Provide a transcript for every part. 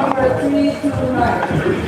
number 329.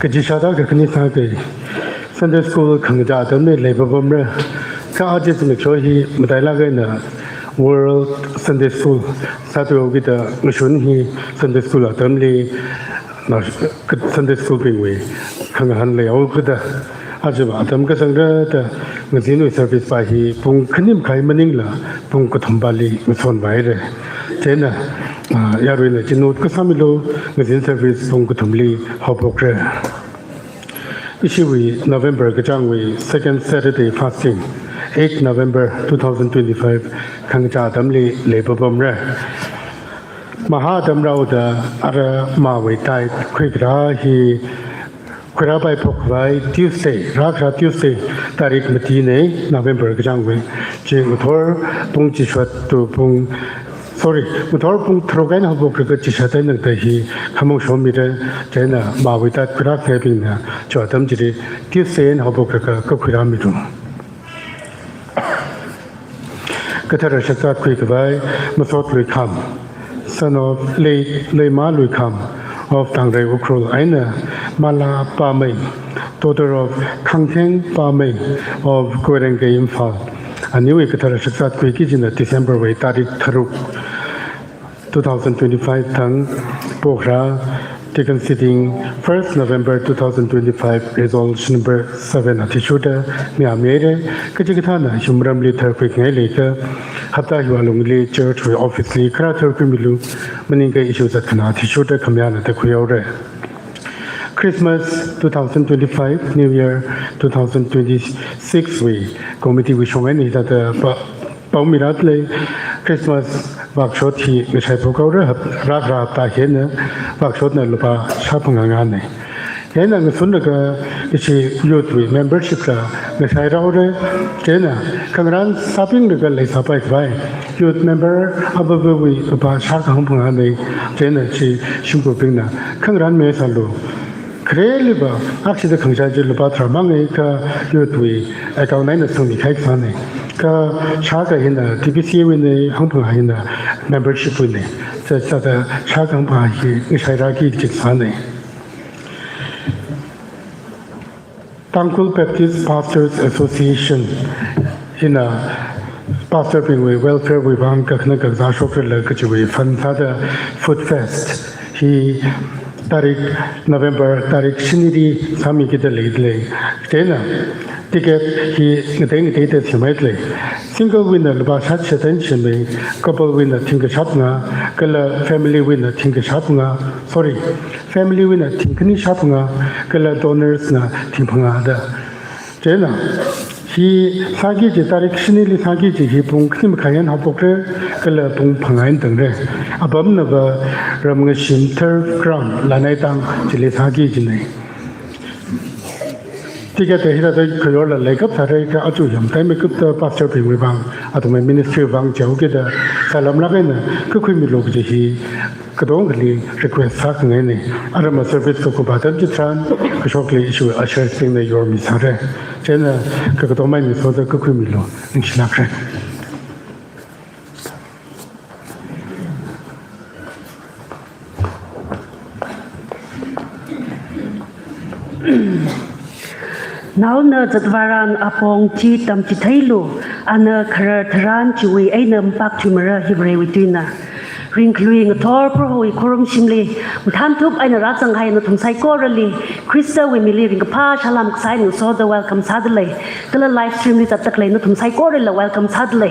Kajishada Kakani Sake, Sunday School Kangja, the Labor Bomber, Kaajis Michohi, Madalagana, World Sunday School, Sato with the Mishunhi, Sunday School, Atamli, Sunday School Pingway, Kangahanle, Okuda, Ajaba, Tamkasanga, the Mazino service by he, Pung Kanim Kai Maningla, Pung Kotambali, Mithon Vaire, Jena. Yarwin, Jinot Kasamilo, within service from Kutumli, Hopokre. Issue November Gajangwi, second Saturday fasting. 8 November 2025 Khangcha Damli Lebabomre Mahadamrauda Ara Mawaitai Quickra he Kurabai Pokvai Tuesday Rakra Tuesday Tarik Matine November Gangway Jingutor Pung Jishwat to Pung Sorry, Mutor Pung Trogan of Bokachisatan and Tahi, Kamo Shomira, Jena, Mawita Krak Havina, Jotam Jiri, Tuesday and Hoboka, Kokuramidu. Katara Shata Quickby, Mathot Lucam, son of Lema Lucam, of Tangre Ukhrul, Aina, Mala Pamay, daughter of Kangteng Pamay, of Gorenge Imphal. A new Katara Shata Quickis in December way, Tarik Taruk. 2025 Tang Pokhra taken sitting 1st November 2025 resolution number 7 Atishuda Miamere Kajikatana Humram Litter Quick Nelika Hata Yualungli Church with officially Krater Kumilu Maninga issues at Kanatishuda Kamiana the Kuyore Christmas 2025 New Year 2026 we committee we show any that Paumiratli Christmas workshop he which I broke over Ragra Tahena workshop Nalupa Shapangane. Then I'm Sundaga is a youth membership, which I wrote Jena can run stopping the girl is up by youth member above we about Shakangane, Jena she Shumpina, can run Mesalu. Kreliba, actually the Kangaji Lubatra Manga, youth we, I got 9 Sunday cake funny. Shaka in the TPC in the Hong Kong in the membership with the Shaka is Hiraki Jitsane. Tangkul Baptist Pastors Association in a pastor being with welfare with Banka Zakashok Lakaji Fantada Food Fest. He Tarik November Tarik Shinidi Sami Gita Lately. Dana. Ticket he dated humanly. Single winner about such attention, couple winner Tinka Shapna, Gala family winner Tinka Shapna, family winner Tinkani Shapna, Gala donors na Timpangada. Jena, he Sagi Tarik Shinili Sagi, he Pung Kim Kayan Hapoker, Gala Pung Pangan Tangre, Abomnava Ramashim Turf Ground, Lanetang, Chilisagi Jine. Ticket here the Koyola Lake of Tareka Ajuyam, time up the pastor Ping Bang, at my ministry of Bang Jogeda, Salam Lagana, Kukumilogi, Kadongli, request Sakan any, Arama service to Kubatan Jitran, shortly issue a share thing that your Missare, Jena, Kakatoman for the Kukumilo, in Shinakre. Now na Zadvaran apong chi tam chi thailu ana khara tharan chui ainam pak chumara hibre witina ringluing thor pro hoi khorum simle muthan thup aina ra changhai na thumsai korali Krista we mili ring pa shalam ksai nu so the welcome sadle tala live stream ni tatak lai na thumsai korala welcome sadle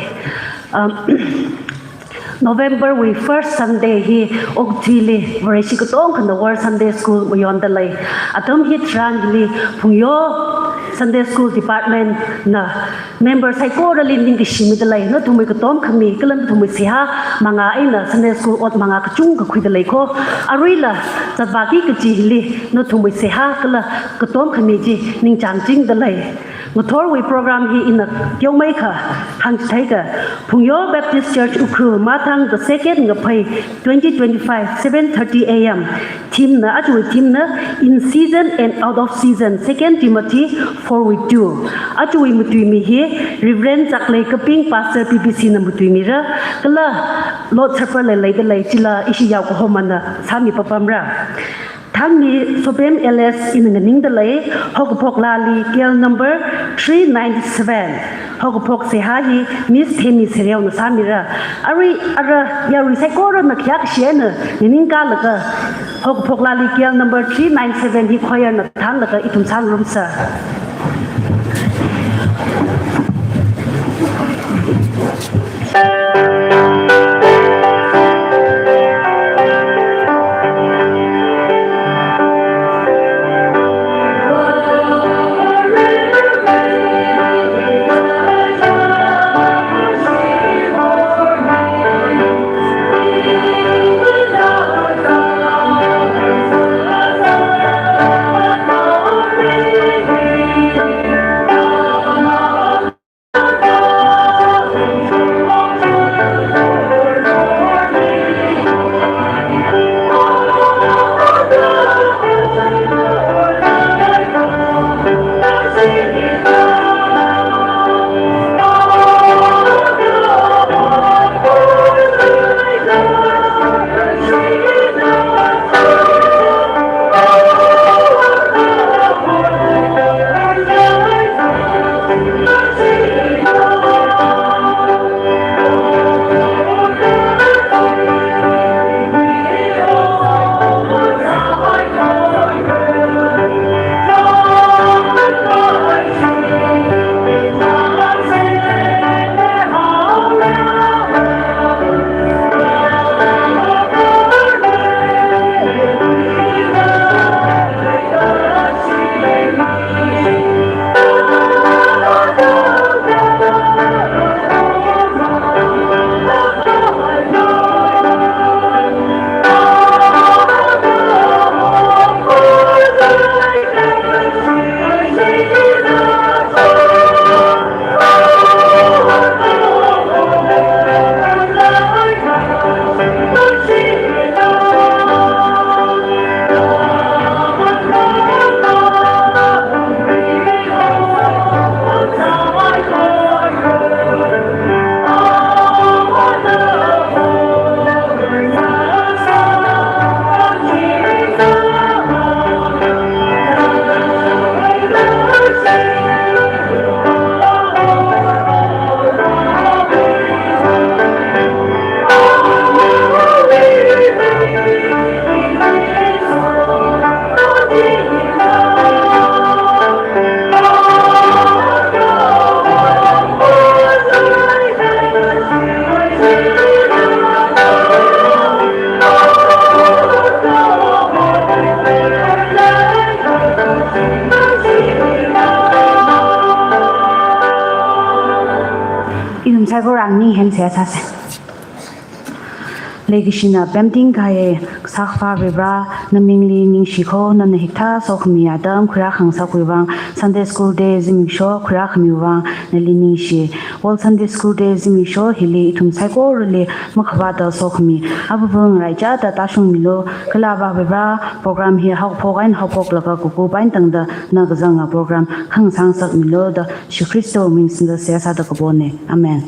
November we first Sunday he Ukhrul Vareshi Kutong and the World Sunday School beyond the lay. Atom hit Rangli Phungyo Sunday School Department na members I call the lending shimi the lay not to make a tom kami kalam to Misiha Manga ina Sunday School or Manga Kachung Kuidaleko Arila Zavaki Kajili not to Misiha Kala Katom Kamiji Ning Chanting the lay. Motor we program here in the Yomeka, Hang Tiger, Phungyo Baptist Church Ukhrul, Matang the second pay 2025, 7:30 a.m. Team na actually team na in season and out of season. 2 Timothy 4:2. Actually mutui here, Reverend Zaklay Kaping, Pastor PPC na mutui mira. Kala Lord Supper lay the lay chila ishi yaw ko homana sami papamra. Thangmi Sobem LS in the Ningdalay, Hogapok Lali, Gale number 397. Hogapok Sehaji, Miss Temi Serial Samira. Ari Ara Yarisakora Nakiak Shena, Ningalaka, Hogapok Lali, Gale number 397, he choir Natanga, Itum San Rumsa. him sago rang ni hen se sa se legishina bemting kai sakfa vibra namingli ning shiko nan hikta sokhmi adam khura khangsa kuiwang Sunday school day ziming sho khura khmiwang nalini shi all Sunday school day ziming sho hili itum sago rele makhwa da sokhmi abung raija da tashung milo kala ba vibra program hi hau phogain hau pok laka ku bain tang da na gazanga program khangsang sak milo da shi Christo min sin da sesa da ko bone amen.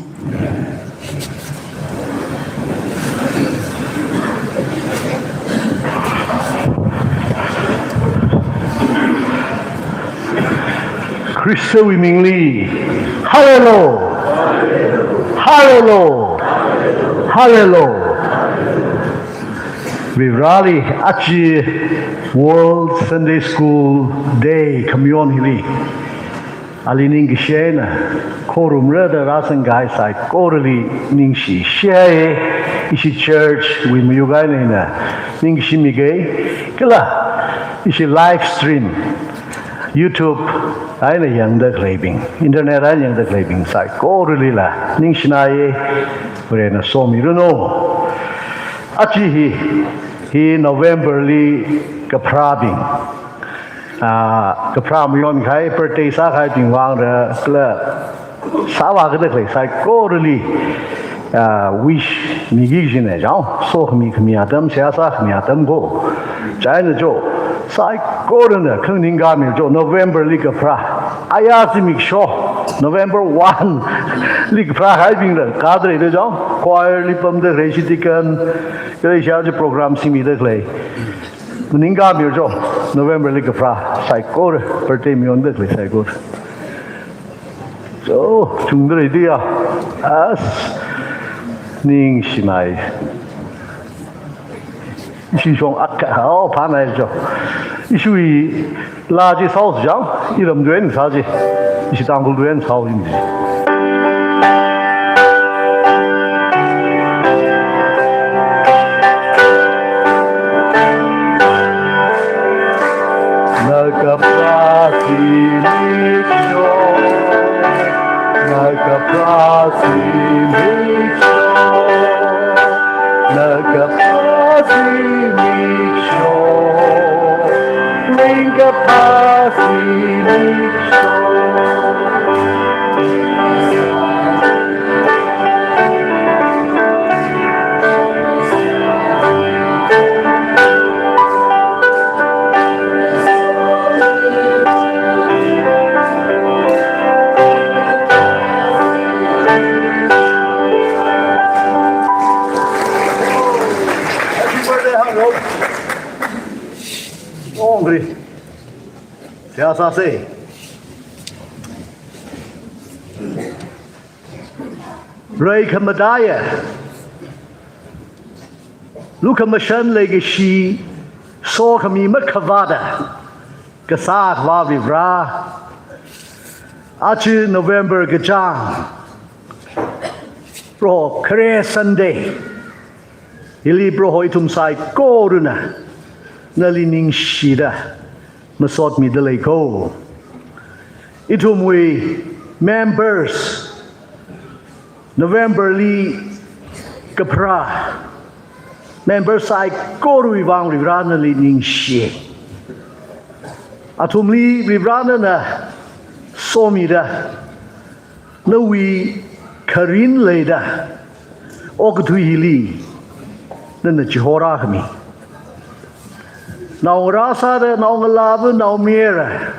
Christo Mingli, Hallelujah, Hallelujah, Hallelujah. We rally Achi World Sunday School Day Community. Alining Gishena, Korum Rada Rasangai Sai Korali Ningshi Shea Ishi Church with Muyugaina Ningshi Mige Kila Ishi live stream YouTube ai là yang da craving internet ai yang da craving sai ko ri la ning shnai pre na so mi no achi hi November li ka prabing ka pram yon khai per te sa khai ting wang da kla sa wa ga da klai sai ko ri wish mi gi jine jao so mi khmi adam sia sa khmi adam go chai na jo sai korana khangning ga mi jo November league pra ayasi mi sho November 1 league pra hai bing la ka dre de jo choir li pam de recitation ke sha je program simi de klei ning ga mi jo November league pra sai kor per te mi on de klei sai kor so chung de dia as ning shinai Ishi shong akka hao pa nai jo ishi wi la ji sao zi jiang yi lam duan sa ji ishi dang gu duan sao yin ji na ka pa si mi cho na ka pa si mi cho na ka pa Bring a Siya sa say. Ray Kamadaya. Luka Mashan Legashi saw kami Makavada. Kasak Vavivra. Achi November Gajang. Bro, Kare Sunday. Ili bro hoitum sai koruna. Nalining Shida. Masot mi delay ko. Itum we members November li kapra members sai koru wang rivrana li ning she. Atum li rivrana na somida no we karin leda okutui hili na chihora kami. Now rasa de now ngalabu now mira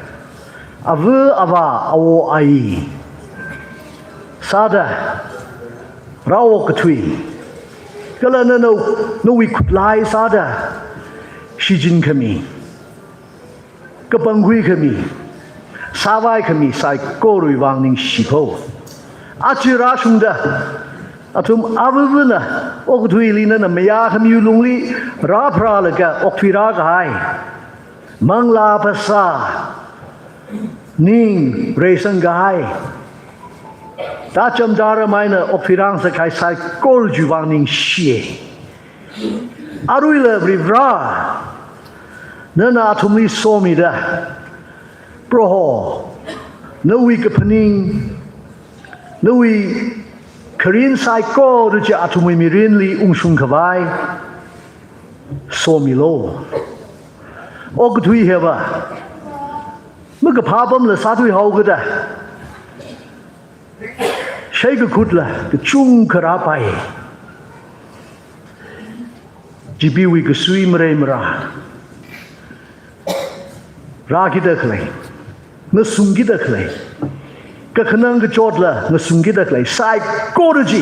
avu ava awo ai sada rawo katui kala no we could lie sada shijin kami kapangui kami sawai kami sai korui wang ning shipo achira shunda atum avuvuna okutui lina na maya kami ulungli rapra laga okfira hai mangla pasa ning resan gai tacham dara maina okfirang sa kai sai kol juwang ning shie aruila rivra nana atumli somi da proho no we kapaning no we Korean psycho ru cha atumi mirin li ungsung khawai so milo og thui heba ma ka phabam la sa thui hau ga da shai ka khut la ka chung khara pai jibi wi ka sui mre mra ra ki da khlai na sung ki da khlai ka khanang ka chot la na sung ki da khlai sai ko ru ji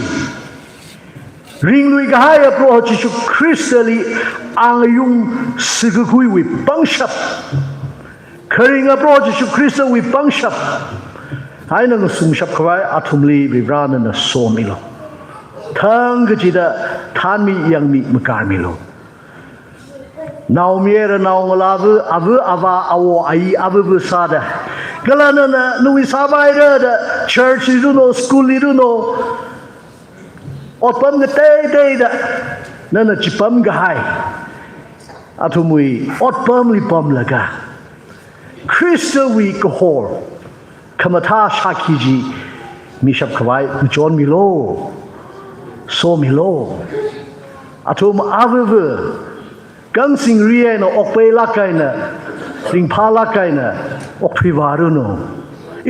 ring lui ka hai pro chi chu crystally ang yung sig kui wi bang shap khring pro chi chu crystal wi bang shap hai na sung shap khwai athum li bi bran na so mi lo thang ga ji da than mi yang mi makar mi lo now mi era now la avu ava awo ai avu sa da galana na nui sa bai da church you know school you know otpam ga te da nana chipam ga hai athumui otpam li pam laga crystal we ko hor kamata shaki ji mi shap khwai chon mi lo so mi lo athum avu gang sing rie no okpe la kai na ring pha la kai na okphi waru no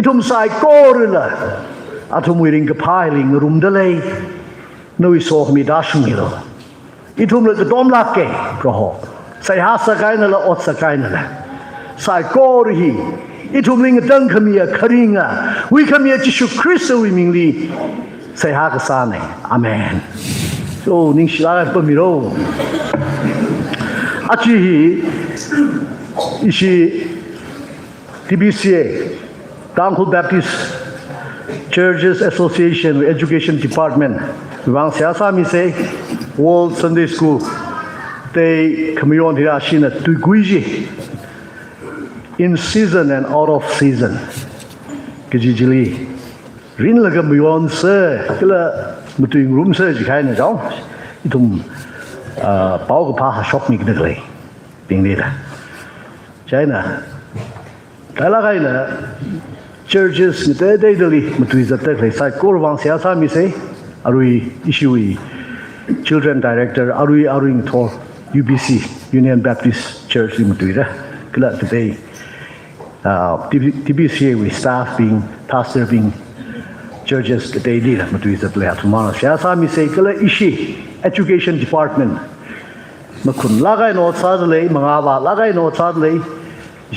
itum sai ko ru la athumui ring ka phai ring rum da lei noi so mi da shung mi lo itum le dom la ke pro ho sai ha sa kai na la ot sa kai na la sai ko ru hi itum ling dang khamia kharinga wi khamia jishu Christ wi ming li sai ha ka sa ne amen so ning shila pa mi ro achi hi ishi TBCA Tangkhul Baptist Churches Association Education Department Wang siasa mi say World Sunday School they communion hira shina tu guiji in season and out of season kejijili rin laga mion se kala mutuing room se ji khai na jaw itum pau ka pha shop mi gdai ping ni da china kala kai na churches ngte dei dali mutui zat tak lai sai kor wang siasa mi say arui ishui children director arui thor UBC Union Baptist Church limutui da kala today TBCA we staff being pastor being churches today leader mutui zat lai tomorrow siasa mi say kala ishi education department makun lagai no sad lai manga ba lagai no sad lai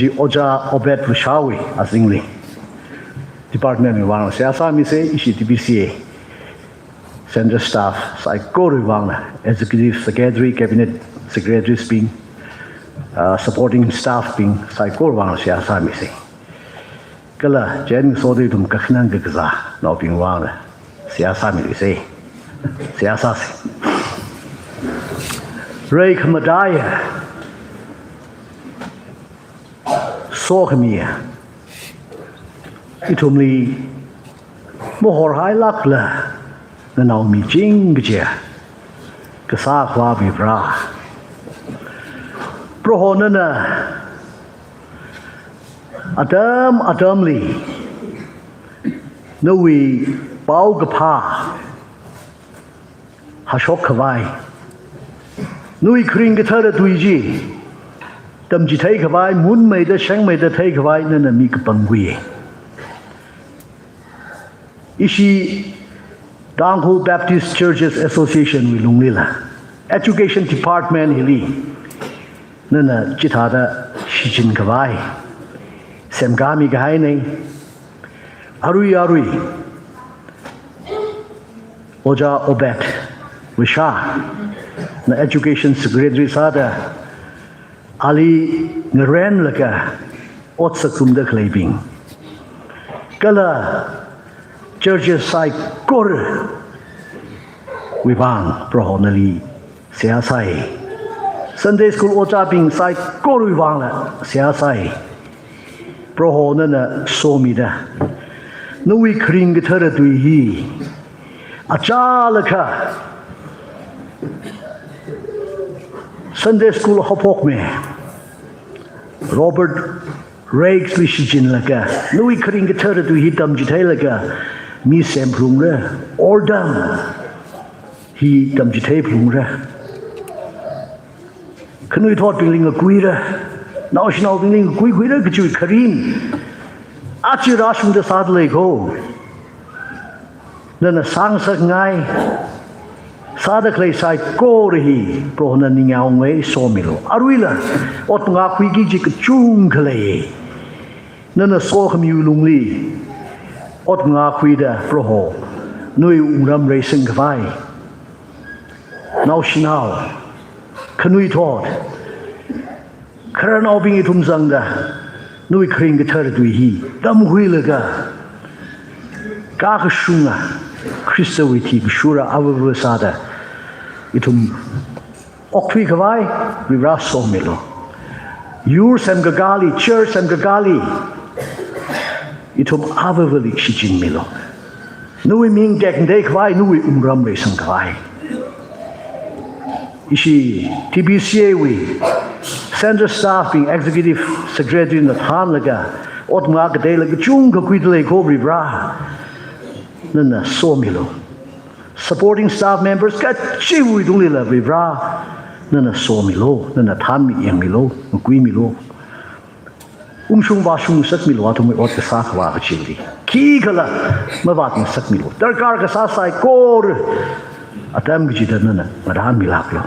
ji oja obet rushawi asingli department mi wang siasa mi say ishi TBCA Central staff, sai ko riwang executive secretary, cabinet secretaries being supporting staff being sai ko riwang siasa mi say. Kala jen so de dum kakhnang gagza no bing wang siasa mi say. Siasa se. Ray Kamadaya so khmiya. Itumli mohor hai lak la na nau mi jing gje ka sa khwa bi bra pro hona na adam li no we pau ga pha ha shok khwai nui kring ga thara tui ji tam ji thai khwai mun mai da shang mai da thai khwai na na mi ka pangui ishi Tangkhul Baptist Churches Association we lunglila education department hili nana chithada shijin kawai semgami gai nei arui oja obet wisha na education secretary sada ali ngren laka otsakum da claiming kala churches sai kor wibang prohonali siasai Sunday school ocha bing sai kor wibang la siasai prohonana somida nui kring thara tui hi achalaka Sunday school hopok me Robert Rakes lishijin laka nui kring thara tui hitam jithai laka mi sem plung re ordam hi tam chi thei plung re khnui thot ping a kui re national ping kui kui re chu karim achi rashum de sad le go na sang sak ngai sada klei sai ko ri hi pro na ni ngau ngai so mi lo aruila ot nga kui gi ji ka chung klei na so khmi lung li ot nga kui da pro ho nui ram re sing vai nau shinao khnui thot kharanau bing thum zang da nui khring ga thar du hi dam hui la ga ka ka shunga Christowiti shura avu sada itum oktwi kawai we raso milo yur sem gagali church sem gagali itum avavali shijin milo nui ming dek ndek kawai nui umram re sang kawai ishi TBCA we center staff being executive secretary na than laga ot nga ka de laga chung ka kwidle ko bra nana so milo supporting staff members ka chiwi dung le we bra nana so milo nana than mi yang milo kui milo shung ba shung sak milo atum ot ka sa khwa ka chili ki kala ma ba tin sak milo darkar ka sa sai kor atam gi da nana madan milak lo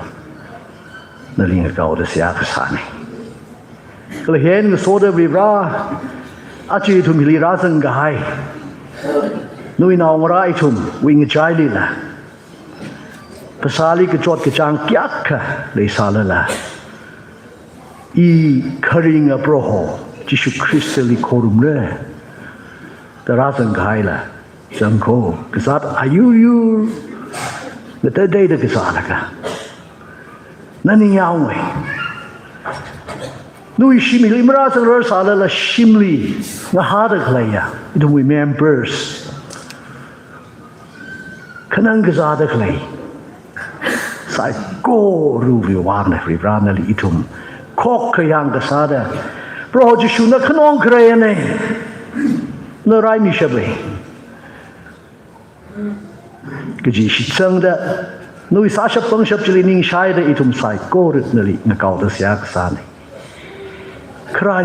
na ling ka o da sia ka sa ne kala hen so da we bra achi tu mi li ra sang ga hai nui na ngora itum wing chai li la pasali ke chot ke chang kyak ka le sala la I kharing a pro ho jishu christali korum re da razan gai la sang ko kasat ayu yu the third day da kasala ka nani yaw we nui shimi limra sang ro sala la shimli nga ha da klaya itum we members kanang gazada klay sai ko ruvi warna ribrana li itum kok kayang gazada pro jishu na kanong krayane na rai mi shabe gaji shitsang da nui sa shap pang shap chili ning shai da itum sai ko rit na li na kaw da siya kasane cry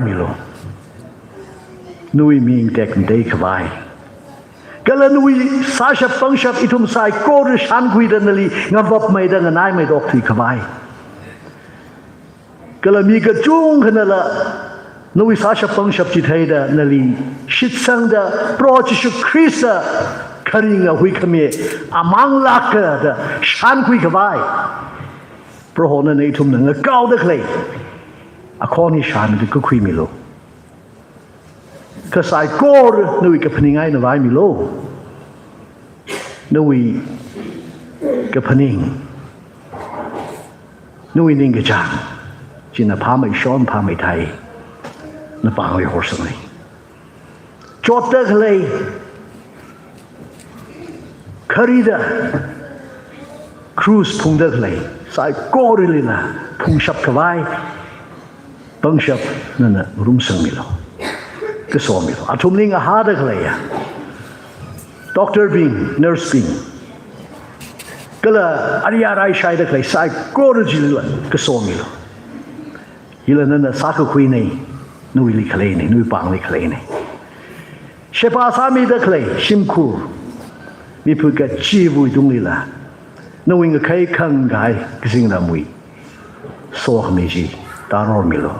milo nui ming tek ndei kawai kala nui sasha pangshap itum sai kor shan kui da nali ngavap mai da ngai mai dok thi khamai kala mi ka chung khanala nui sasha pangshap chi thai da nali shit sang da pro chi shu krisa kharinga hui khame amang lak da shan kui khamai pro hona nei thum na kaw da khlei akhoni shan de ku kui milo ka sai kor nui ka phaningai na vai mi lo nui ka phaning nui ning ka chang china pha mai shon pha mai thai na pa ngai hor sang nei chot ta khlei kharida cruise phung da khlei sai kor li na phung shap ka vai bang shap na rum sang mi lo cái số mi à thùng linh à ha được lấy à doctor being nurse being cái là aria rai sai được lấy sai cô được gì luôn cái số mi lo hi là nên là sa cái quỷ này nuôi lịch lấy này nuôi bang lịch lấy này sẽ pa sa mi được lấy sim khu mi phụ cái chi vui dung li là nuôi người khai khăng gai cái gì là mui số mi gì ta rồi mi lo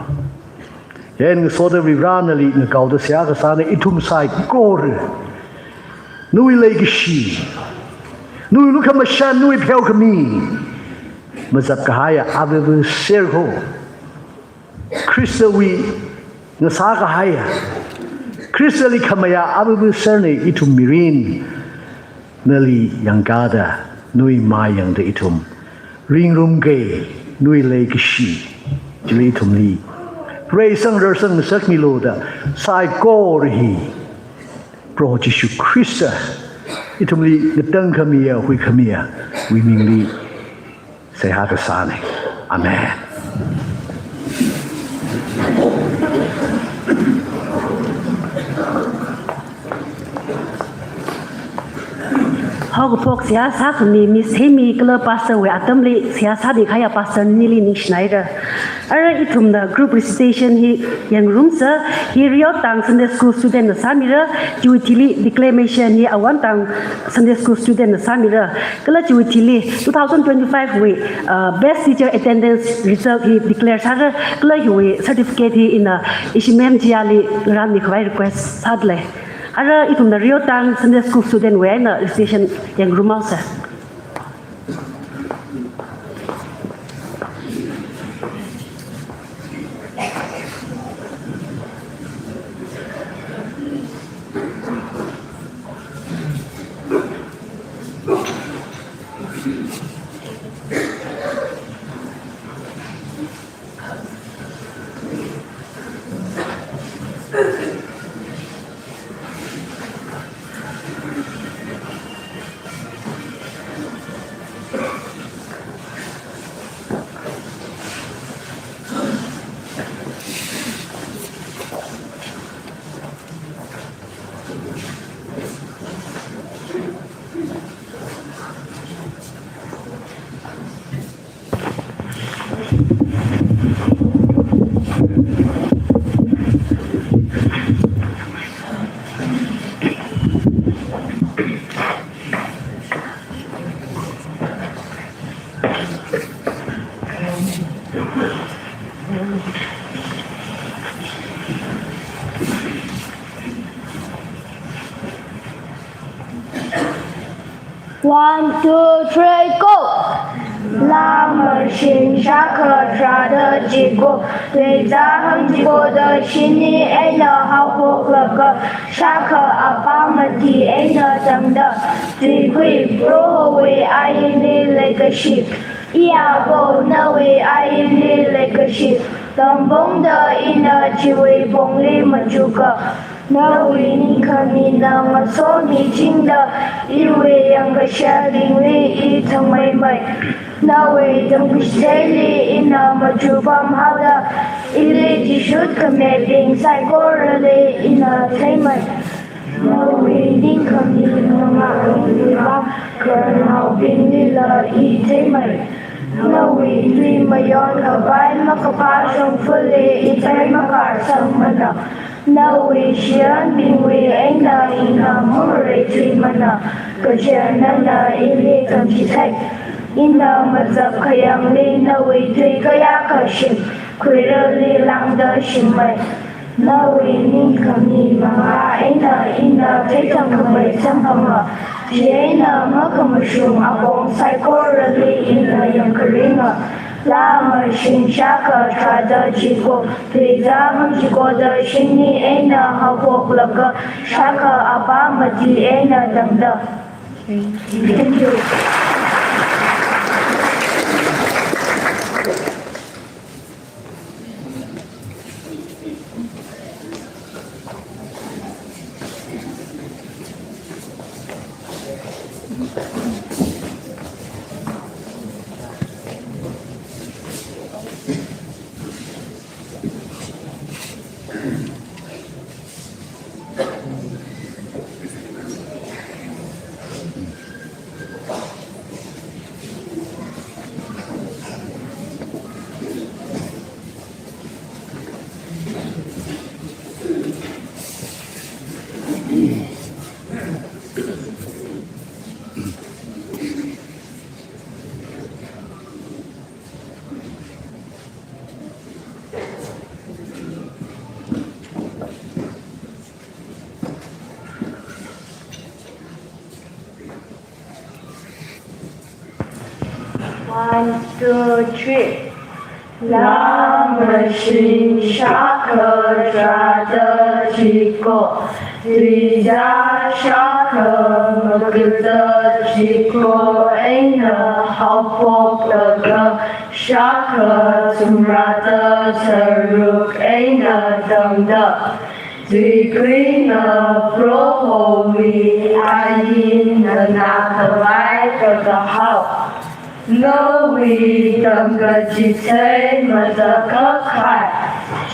yen so da viranali na kau da sia ka sa ne itum sai kor nui le ki shi nui lu kama shan nui pheu ka mi ma zap ka haya ave ser ho krista wi na sa ka haya krista li kama ya ave ser ne itum mirin nali yangada nui ma yang da itum ring rum ge nui le ki shi jili itum li Ray sang ra sang sak mi lo da sai ko ri hi pro Jesu Christa itum li ngatang khamia hui khamia wi ming li sai ha ka sa ne amen hog pok sia sa khni mi semi kala pastor we atamli sia sa di khaya pastor nili ning schneider ara itum the group recitation hi yang room sa hi rio tang Sunday school student na samira juitili declamation hi awan tang Sunday school student na samira kala juitili 2025 we best teacher attendance result hi declare sa kala hi we certificate hi in ishimem jiali ran ni khwai request sadle ara itum the rio tang Sunday school student we na station yang room house One, two, three, go! La mơ xin sa khờ ra đơ chỉ cô Tùy ra hâm chỉ cô đơ xin ni ấy nơ hào phục lơ cơ Sa khờ à ba mà thì ấy nơ tâm đơ Tùy quỷ bố hồ vì ai ni lê cơ ship Ia bố nơ vì ai ni lê cơ ship Tâm bông đơ in nơ chỉ vì bông li mà chú cơ Nơ vì ni khờ ni nơ mà số ni chính đơ Ý vì yang cơ xa đình li ý thằng mây mây Nơ vì tâm cơ xe li ý nơ mà chú bông hào đơ Ý li chỉ chút cơ mẹ bình sai cô rơ li ý nơ thấy mây Nơ vì ni khờ ni nơ mà ý bác Cơ nào bình li lơ ý thấy mây Nơ vì ni mà yon ở vai mà cơ bá xong phư li ý thấy mà cả xong mà nơ Nơ vì xiên bình vì anh nơ ý nơ mô rì thủy mà nơ Cơ chè nơ nơ ý li tâm chỉ thấy Ý nơ mà dập khayang li nơ vì thủy cơ ya cơ xin Khủy rơ li lăng đơ xin mây Nơ vì ni khờ ni mà ngã anh nơ ý nơ thấy chẳng cơ bày xong hầm ngờ Thì anh nơ mơ cơ mà xuống á bóng sai cô rơ li ý nơ yang cơ rí ngờ La mơ xin sa khờ tra đơ chỉ cô Tùy ra hâm chỉ cô đơ xin ni anh nơ hào phục lơ cơ Sa khờ á ba mà thì anh nơ đâm đơ Thank you. One, two, three. La mơ xin sa khờ ra đơ chỉ cô Tùy ra sa khờ mà cứ đơ chỉ cô anh nơ hào phục lơ cơ Sa khờ xung ra đơ thờ rục anh nơ đâm đơ Tùy quý nơ bố hồ vì ai yên nơ nà khờ vái cơ cơ hào Nơ vì tâm cơ chỉ thế mà giờ khắc khai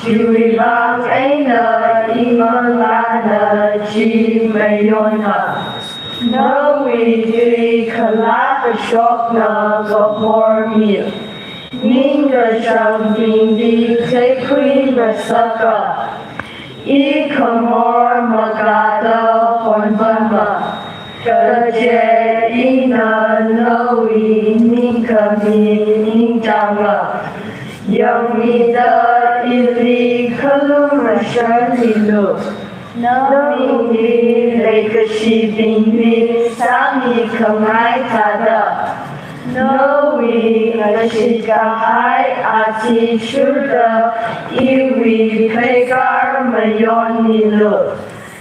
Chỉ vì bằng ấy nơ ý ngân là nơ chỉ mây yôn nơ Nơ vì duy khả lá và shop nơ và hор mil. Ninh gờ sầm bình đi khế quy và sơ cờ. Y khả mor mà gà tơ hồn vân mờ. Cờ chê y nơ vì ninh khả mi ninh trang ngờ. Yang mi tơ y li khả lưu mà sơn li lưu. Nơ bình đi lê cơ shi bình đi sa mi khả ngái thà đơ. Nơ vì ngã shi cả hai a chi chư đơ y vì phê gár mà yon ni lưu.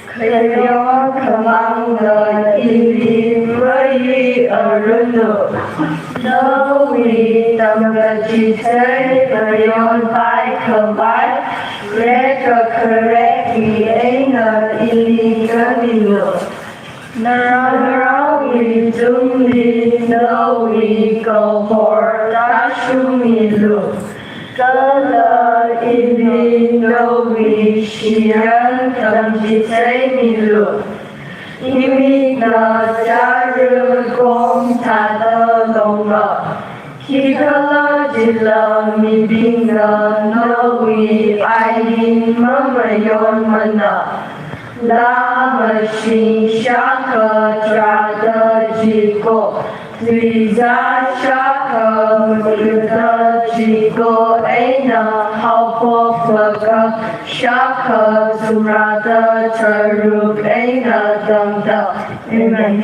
Khả yon khả mang đơ y vì rơi y ở rư lưu. Nơ vì tâm gà chi thế khả yon bài khả bài rê khả rê vì ấy nơ y li khả ni lưu. Nơ vì dung li nơ vì cầu hор ta shu mi lưu. Cơ lơ y li nơ vì shi nhân tâm chi thế mi lưu. Y mi nơ cha rư gom thà tơ lông ngờ. Khi cơ lơ chi lơ mi bình nơ nơ vì ai linh mơ mà yon mà nơ. La mà xin xa khờ tra tơ chi cô. Thủy giá xa khờ mưu tơ chi cô ấy nơ hào phô phơ cơ. Xa khờ dù ra tơ trở rục ấy nơ tâm tơ. Amen.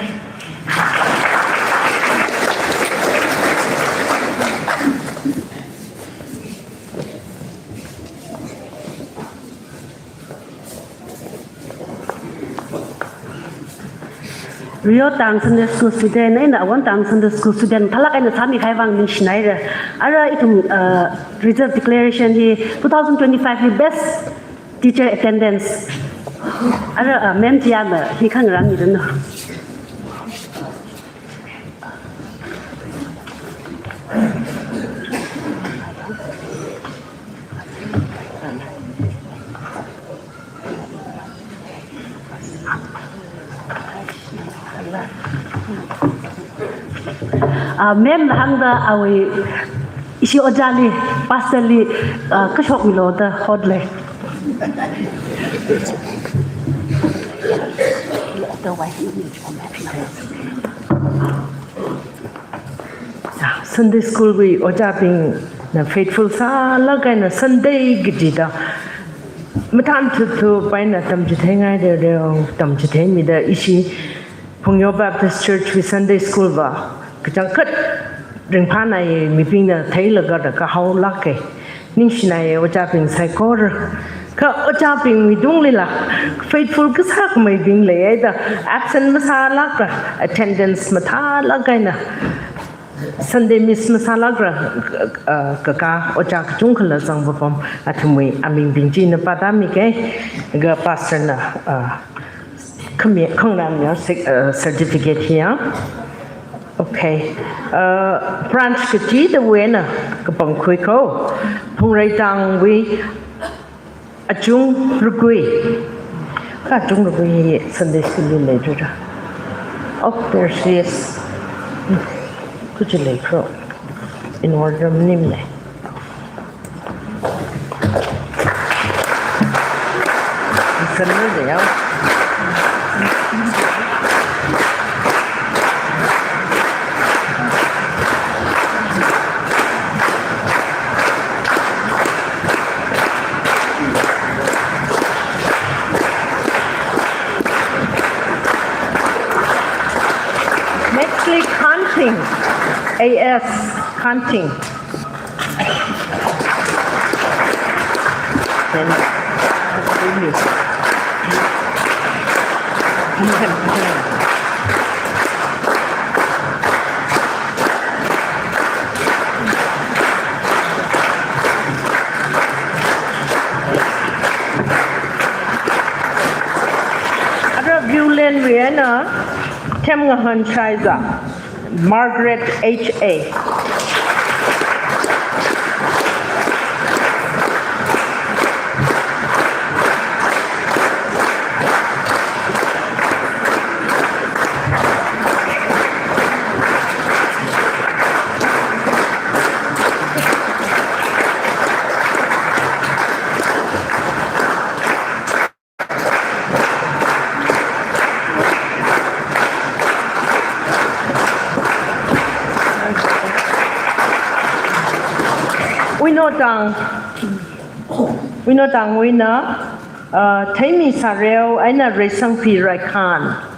Rio Tang Sunday School student na one Tang Sunday School student thalak ay nasami kay Wang Ning Schneider. Ara itong result declaration hi 2025 hi best teacher attendance. Ara ma'am Jian na hi khang rang ni den no. Mem hangda awi isi ojali pasali kashok milo da hodle. Sunday school we ojaping na faithful sa lagay na Sunday gidida. Matan tu pai na tamjithe ngai de tamjithe mi da isi Phungyo Baptist Church with Sunday School va kachang khat ring pha nai mi ping na thai la ga da ka hau la ke ning shinai ojaping sai kor ka ojaping mi dung le la faithful ka sak mai ding le da absent ma sa la ka attendance ma tha la ga na Sunday miss masala gra kaka ocha chung khala sang bom athmui aming bingji na pada mi ke ga pastor na khmi khongnam ya certificate here okay branch kiti the wena kapang khui ko phungrai tang wi achung rugui ka chung rugui Sunday school later oh there she is कुछ लिखो in order निम्न समझ गया next week hunting AS hunting. Then really. Other Viewland Vienna, Temgahan Chaiza, Margaret H.A. Winotang winner, Taimi Sarel, Aina Resang Pi Raikan.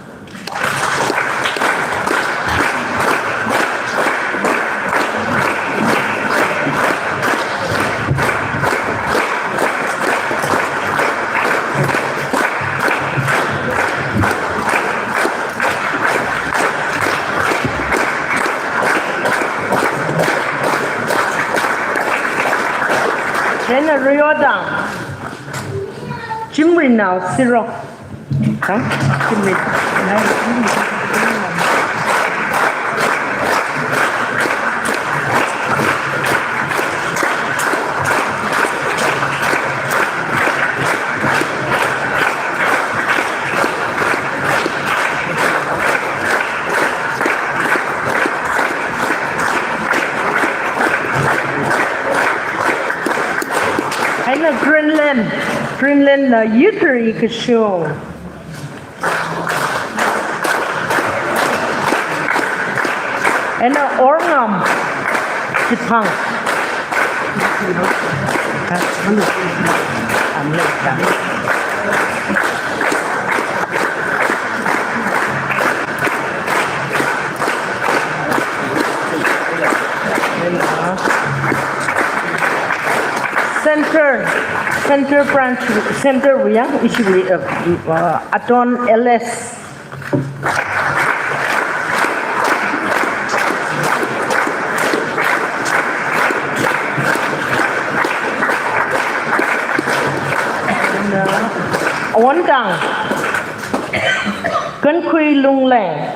Then Riodang, Jimri now, Siro. Jimri. Greenland Ukhrul Ukhrul. And Orngam Jipang. Center branch, center yang isi Aton LS. Wan Kang, Kan Kui Lung Leng,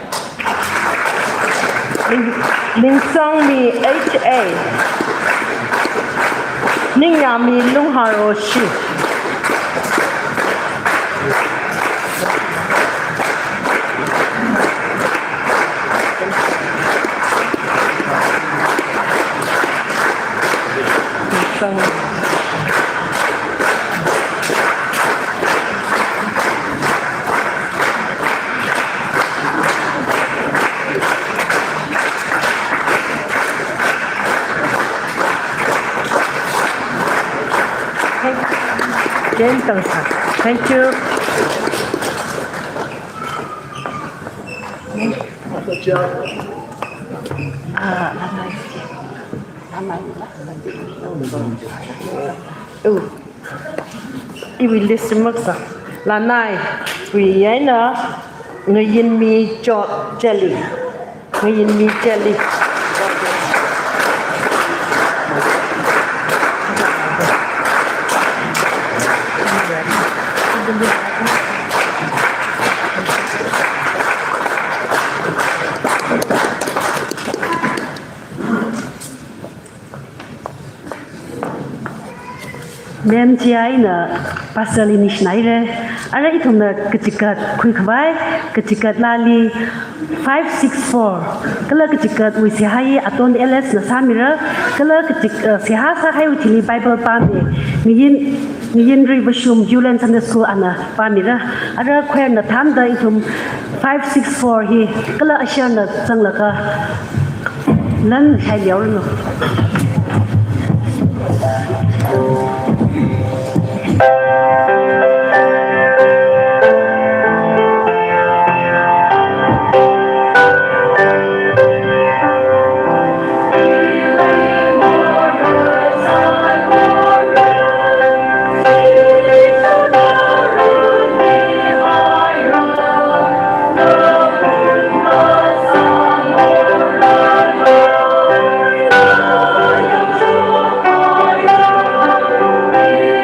Ling Song Mi HA. Ningyami Lung Haroshi. Thank you. I will listen maksa. Lanai, we yana ngayin mi jelly. Ngayin mi jelly. Mem jai na pasal ini schneide. Ara itu na kecikat quick by kecikat lali 564. Kalau kecikat wisihai aton LS na samira. Kalau kecikat sihasa hai utili Bible pami. Ngin ribashum Julian Sunday School ana pamira. Ara kwen na tanda itu 564 hi. Kalau asya na sanglaka. Nan hai liao no. Hãy subscribe cho kênh Ghiền Mì Gõ để không bỏ lỡ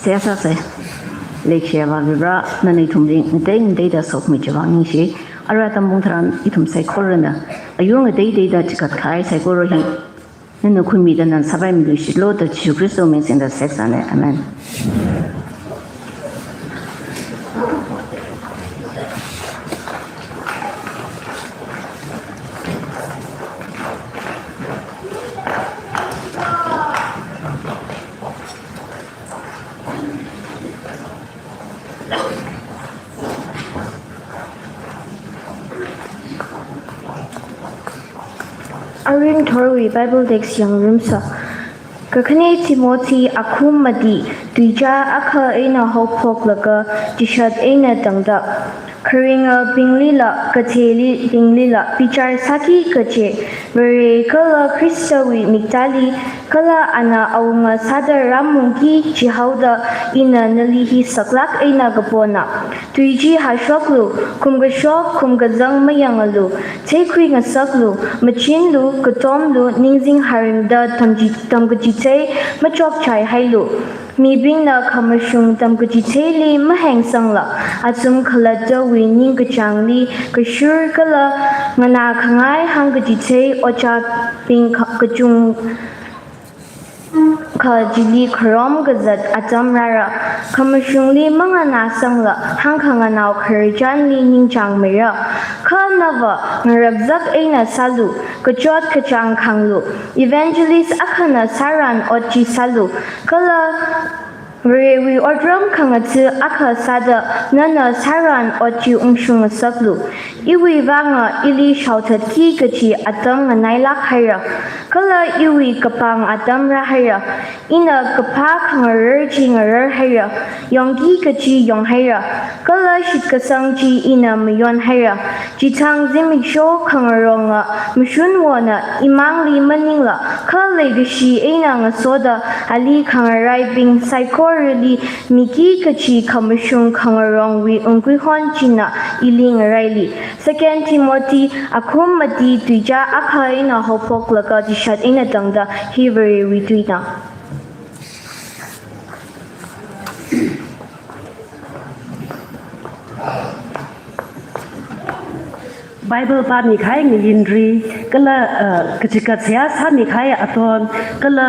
Sesa se lekshia va vibra nani thumring dei da sok mi jawang shi ara tambung tharan ithum sai korana ayung dei da chikat khai sai ko hi nanu khumi da nan sabai mi shi lo da chu kristo men sin da sex ane amen. Arin Torwi Bible Text Yang Rumsa Kakane Timothy Akum Madi Tuija Aka Aina Hopok Laka Tishat Aina Tangda Karinga Binglila Kateli Binglila Pichar Saki Kache Vere Kala Kristawi Miktali Kala Ana Aunga Sada Ramungi Chihauda Ina Nalihi Saklak Aina Gapona Tuiji Hashoklu Kumgashok Kumgazang Mayangalu Tekwi Ngasaklu Machinlu Katomlu Ningzing Harimda Tamgajite Machok Chai Hailu Mibing na kamashung tamgajite li maheng sangla atum kalada wining kachangli kashur kala ngana kangai hanggajite ocha ping kachung kajili krom gazat atam rara kamashung li mga nasangla hangkanga naw karijan li ningchang mera ka nava ngarabzak aina salu kachot kachang kanglu evangelist akana saran ochi salu kala Rewi ordram kangatu aka sada nana saran ochi ungshung saklu iwi vanga ili shouted ki kachi atam nganailak haira kala iwi kapang atam rahaya ina kapa kangarji ngarar haira yonggi kachi yong haira kala shitkasang ji ina mayon haira jitang zimiksho kangaronga mishun wana imang li maningla kala gashi ina ngasoda ali kangarai bing psycho Really, Miki Kachi Kamashung Kangarong we Unguihon China Iling Riley. 2 Timothy Akum Mati Tuija Akaina Hopok Laka Dishat Ina Dangda Hiveri Wituina. Bible pa mi khai ngi lindri kala kachikat sia sa mi khai aton kala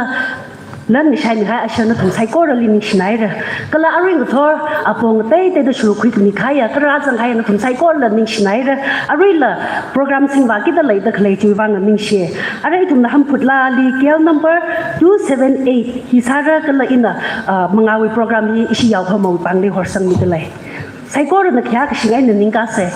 lan ni shai ni hai ashana thum sai ko rali ni shnaira kala aring thor apong te da shuru khri ni khaya kara jang hai na thum sai ko la ni shnaira arila program sing wa ki da lai da khlei chi wang ning she arai thum na ham phutla li kel number 278 hi sara kala ina mangawi program hi ishi yaw phamo pang li hor sang mi da lai sai ko na khya ka shingai na ning ka se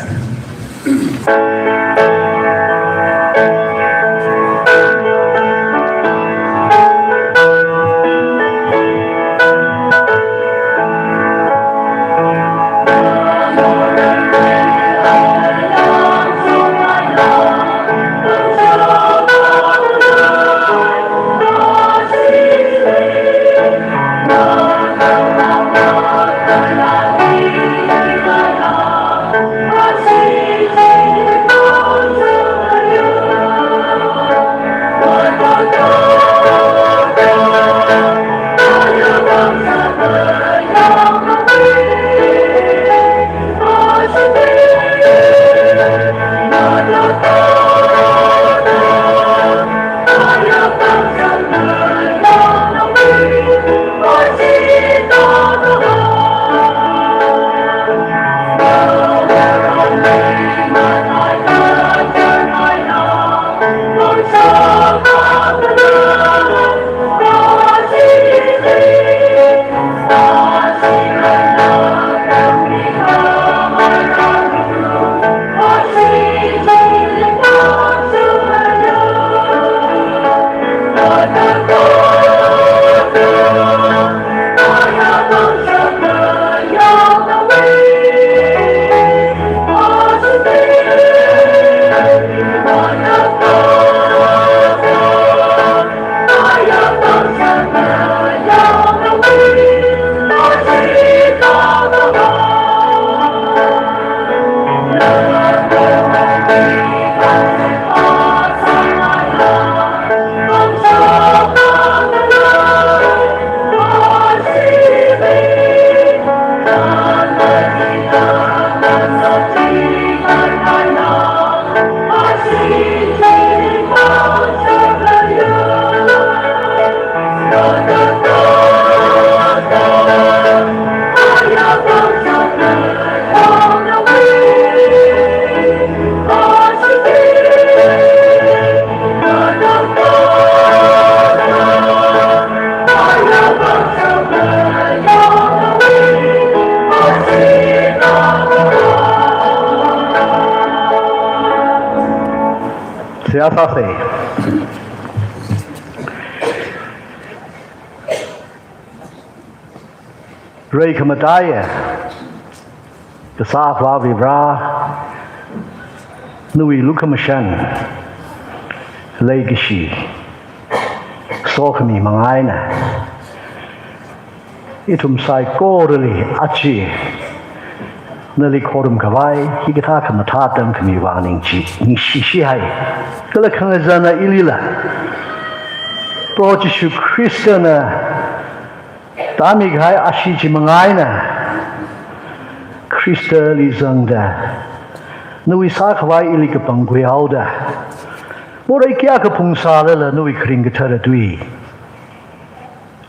ya sa se rei khamataya the sa va vibra nui lukamashan legacy so khami mangai na itum sai ko really achi nali khorum kawai higata khamata tam khami waning chi ni shi hai kala khanga jana ilila projishu christiana tami gai ashi chi mangai na christalism da nui sa kawai ili ka pangwe hauda morai kya ka phungsa la nui khring ka thara dui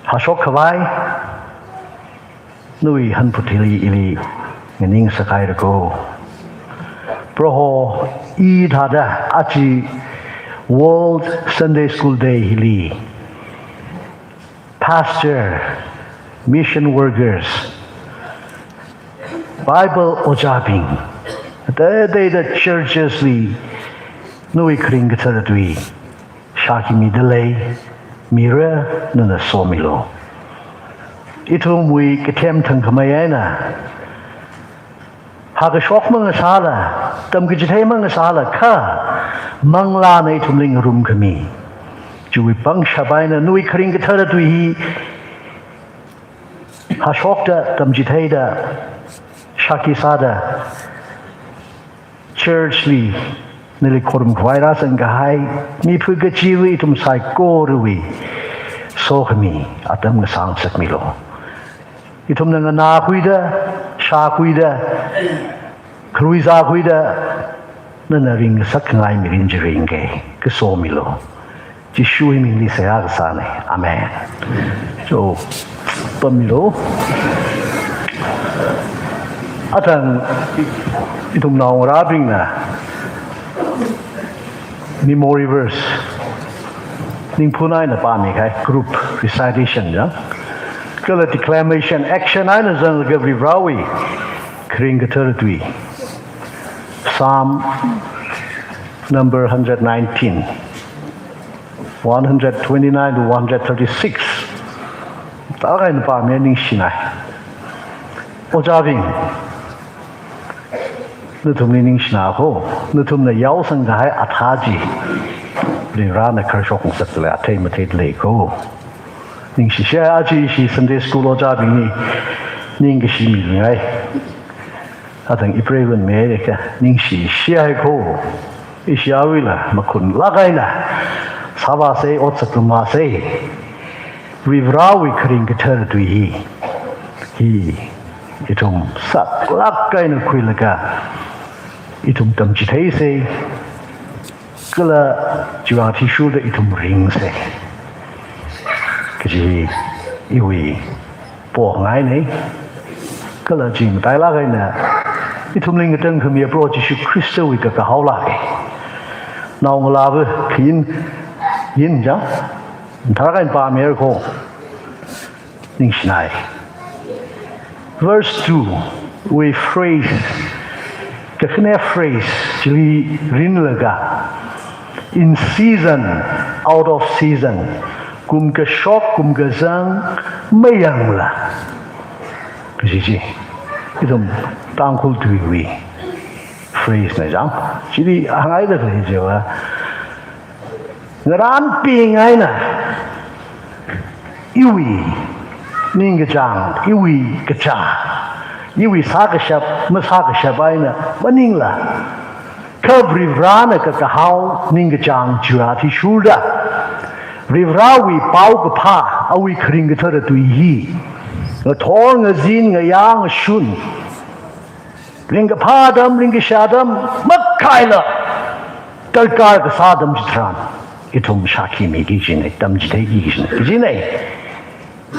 ha shok kawai nui han puthili ili nganing sakai ko proho I thada achi World Sunday School Day hili pastor mission workers Bible ojabing the churches li nui khring ka thara dui shaki mi delay mira nana somilo itum wi ketem thang khamayana ha ka shok mang sala tam ki jithai mang sala kha mangla nei thumling rum khami chui pang shabaina nui khring ka thara dui ha shok da tam jithai da shaki sada church li nili khorum khwaira sang gai mi phu ka chiwi tum sai ko ruwi so khami atam na sang sak mi lo itum na na khuida sha khuida khruiza khuida na na ring sak ngai mi rin jring ge ke so mi lo ji shui mi li sa ga sa ne amen so pam mi lo atang itum na ora bring na memory verse ning punai na pa mi kai group recitation ja kala declamation action ai na zang ga rivawi kring ga tertui psalm number 119 129 to 136 ta ga na pa mi ning sinai ojabing nutum ning sina ho nutum na yau sang ga hai athaji le ra na khar shok sak le athai ma thai le ko ning shi sha aji shi Sunday school ojabing ni ning ga shi mi ngai atang ipreven me le ka ning shi ai ko ishawi la makun la gai na saba se otsak ma se vivrawi kring ga thar tu hi itum sak lak kai na khui la ka itum tam chi thai se kala jiwa thi shu da itum ring se kji iwi po ngai nei kala jing tai la gai na itum ling tang khmi pro chi shu christo wi ka hau la ke naw ngla bu khin yin ja thar gai pa mer ko ning shnai verse 2 we phrase the phrase chili rin laga in season out of season kum ka shok kum ka zang mayang la ji idom tangkul tuwi phrase na jang chili hangai da le jewa ngaran pi ngai na iwi ning ga jang iwi ka cha iwi sa ka shap ma sa ka shabai na maning la kabri vrana ka ka hau ning ga jang jura thi shulda rivrawi pau ka pha awi khring ga thara tu hi ga thor nga zin nga yang shun ring ga pha dam ring ga shadam mak khai la kalkar ka sadam jitran itum shaki me gi jin tam jite gi jin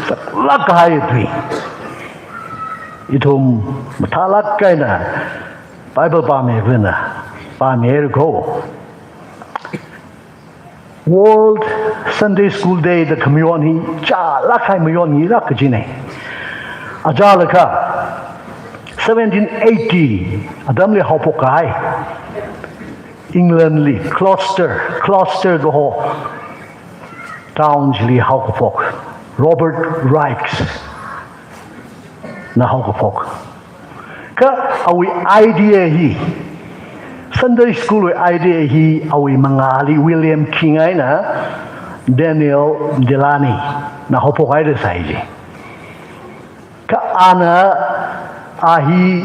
sak la ka hai tu itum mathalak kai na bible ba me vina ba me go World Sunday School Day the community cha la khai myon ni la ka jine ajala ka 1780 adam le hopo kai England li Gloucester go ho towns li hau ko pok Robert Rikes na hau ko pok ka awi idea hi Sunday school idea hi awi mangali William King ai na Daniel Delany na hau pok ai de sai ji ka ana ahi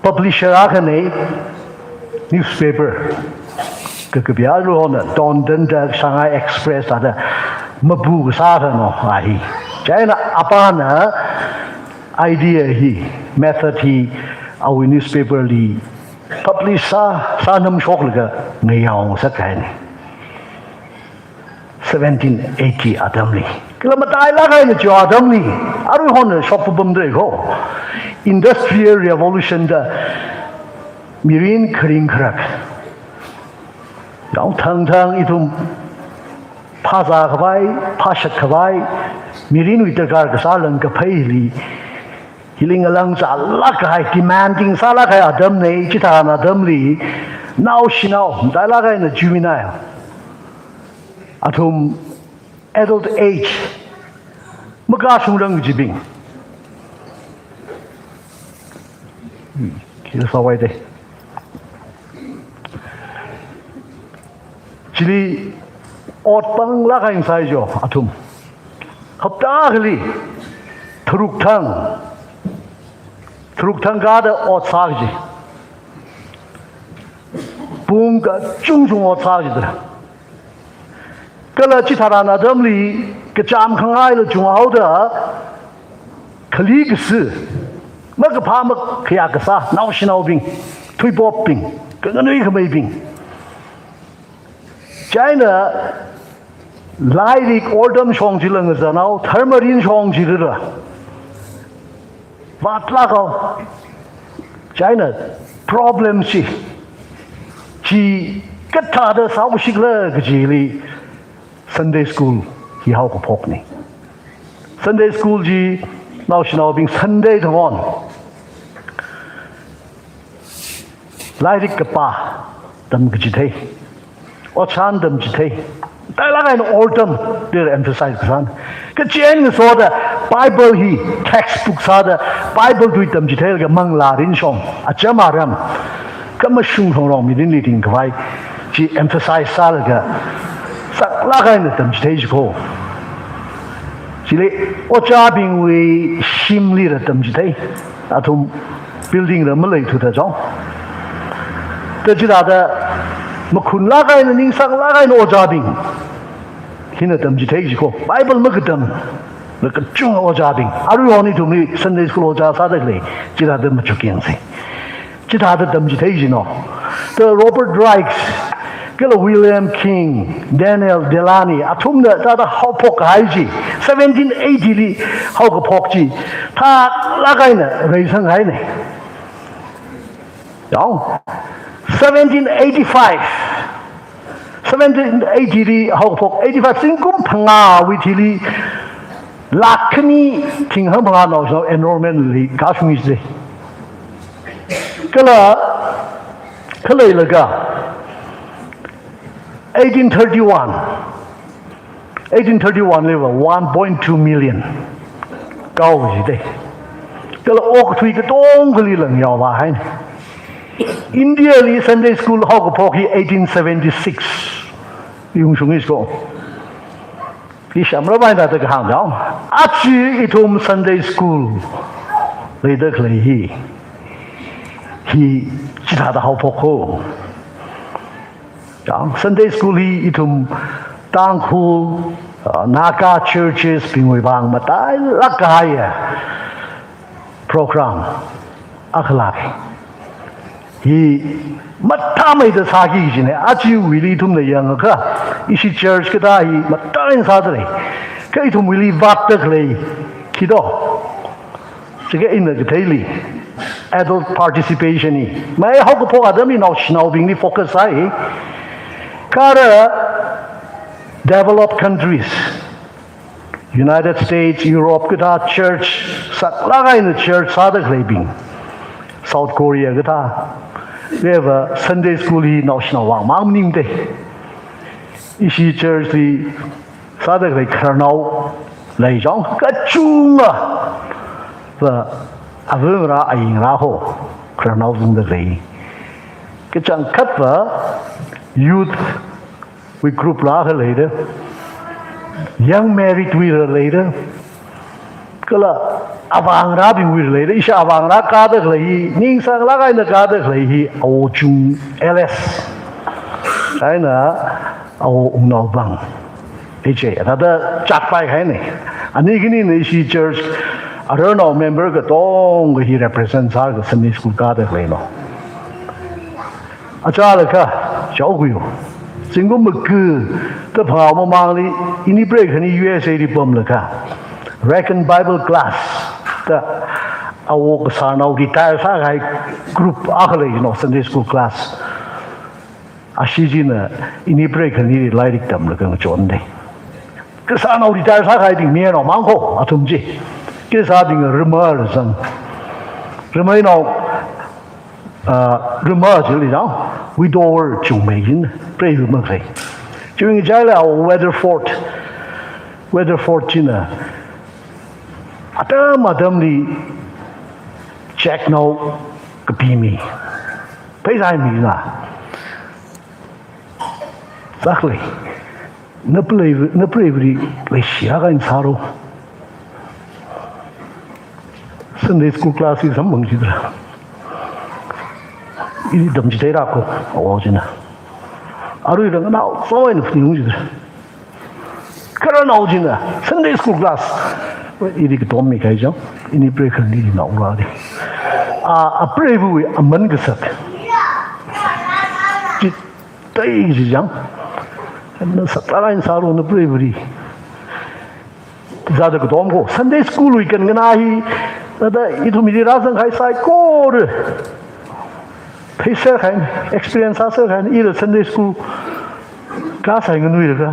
publisher akane newspaper ke bia ro na London da Shanghai Express ada mabu sa da no ahi china apana idea hi method hi our newspaper li publish sa nam shok la ngai yaung sa kai ni 1780 adam li kila matai la kai ni jo adam li aru hon shop bum de go industrial revolution da mirin kring krak yang thang itum phasa khabai phashat khabai mirin witakar ka salang ka phaili hiling alang sa la kai demanding sala kai adam nei chitana adam li now shinao dala kai na juvenile atum adult age maga sungrang jibing kila sawai de chili ot pang la kai sai jo atum hapta gli thuruk thang ga da ot sa ji bung ga chung ot sa ji da kala chi thara na dam li ka cham khang ai lo chung au da khali ga si ma ga pha ma khya ga sa nau shinau bing thui bop bing ka ngai khmai bing China Lyric Oldham Shong Jilang is now Thermarine Shong Jira. What lago? China problem she kata the South Shigla Gili Sunday school he how pokni. Sunday school ji now she now being Sunday to one. Lyric kapa dam gijite. O chan dam jite dai la kai autumn they emphasize kan ka chen so da bible hi textbook sa da bible du dam jite ga mang la rin shong a chama ram ka ma shung hong rong mi din li ding kai ji emphasize sa ga sa la kai na dam jite ko ji le o cha bing we shim li da dam jite atum building da ma lai tu da jong da ji da mà khun la kai na ning sang la kai no jabing hina tam ji thai ji ko bible ma kadam la ka chung o jabing aru oni to me Sunday school o ja sa da le ji da ma chukian se ji da tam ji thai ji no the Robert Rikes kila William King Daniel Delany atum da how pok hai ji 1780 li how ka pok ji tha la kai na rei sang hai ne yao 1780 hậu phục 85 sinh cũng thằng nào vì thì li lạc khni thình hâm hà nào sao enrollment li cá sung gì cái là cả 1831 level 1.2 million cao gì đây cái là ốc thui cái đông cái li lần nhau mà hay India li Sunday school how ko pokhi 1876 yung sung is ko li shamra bai da ka hang dao achi itum Sunday school le de klei hi chita da how pokho dao Sunday school hi itum tang khu Naka churches pingwei bang matai lakaya program akhlaq hi matta mai da sagi ji ne achi wili tum ne yang ka isi church ka da hi matta in sa dre kai tum wili vat da klei kido chige in the daily adult participation ni mai ho ko po adam ni now shnau bing ni focus ai kara developed countries United States Europe ka da church sat lagai na church sa da klei bing South Korea ka we have a Sunday school hi national wang mang nim de ishi church hi sa de le kharnau lai jong ka chung và avung ra aing ra ho kharnau zung de le cái chang khat và youth we group la later young married we later kala abang ra bin we later isha abang ra ka de lai ning sang la kai na ka de lai hi au chung ls ai na au no bang eje da da chat pai kai ne ani gini ne shi church I don't know member ka tong he represents our Sunday school ka de lai no acha la ka chao gu yo chính có một cứ tập hợp mà mang đi ini break hani USA đi bom là cả Reckon Bible class ta awo ka sa nau di ta sa gai group akhle you know Sunday school class ashi na ini break hani lai dik tam la ka chon de ka sa nau di ta sa gai ding mie no mang ko atum ji ke sa ding rumor sang rumor no rumor ji li dao widower chung mei yin pray hu mang khai during jala Weatherford china adam li check no kapi mi pai sai mi na sakle na play vi le shia ga in saro Sunday school class is sam mang ji da 이 덤지 대라고 오지나 아루이랑 나 소원이 풍지 그런 오지나 Sunday school class 이리 그 도움이 가죠 이니 브레이크 리리 나오라데 아 브레이브이 안만 그석 지 때이지장 나 사라인 사로는 브레이브리 자다 그 도움고 Sunday school 위켄 그나히 나다 이도미리 라상 가이 사이코르 Payser kan experience aser kan ira Sunday school class ai ngun wi ka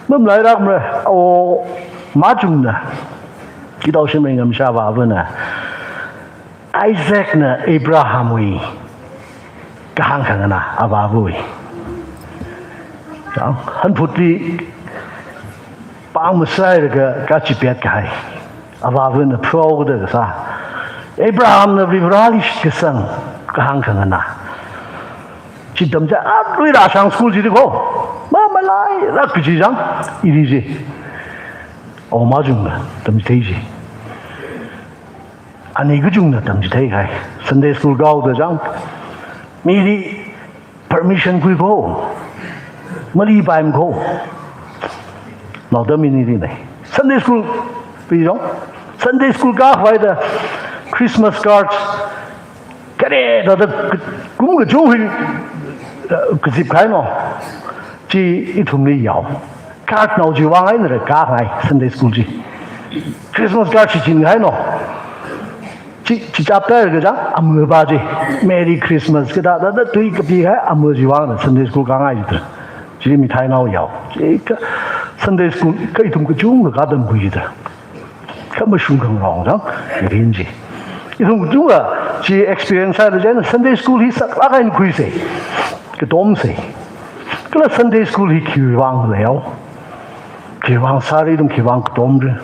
mâm lai rak mre o ma chung na ki dau shin meng am sha ba va na Isaac na Abraham wi ka hang khang na aba wi chang han phut li pang ma sai ka chi pet kai aba va na pro de sa Abraham na vibralish ke sang kahang khang na chi dam ja a lui ra sang school ji de ko ma lai ra ki ji jang iri ji o ma jung na dam thei ji ani gu jung na dam ji thei kai Sunday school gao de jang mi ri permission kui ko ma li bai ko no da mi ni nei Sunday school bi jong Sunday school ga hwai da Christmas cards cái đó cũng cái chỗ hình cái dịp cái nó chỉ ít hôm nay giàu card nào chỉ vang ấy là cả hai Sunday school gì Christmas card chỉ chính cái nó chỉ chắp tay cái đó mưa ba gì Merry Christmas cái đó tuy cái gì cái mưa chỉ vang là Sunday school cả hai gì chỉ mi thái nào giàu chỉ cái Sunday school cái thùng cái chung là cả đầm quỳ đó cái mà sung không lòng đó cái gì 이런 누가 지 experience 하는 Sunday school 히싹 라가인 구이세 그 돔세 그래 Sunday school 히 기왕래요 기왕 사리름 기왕 돔들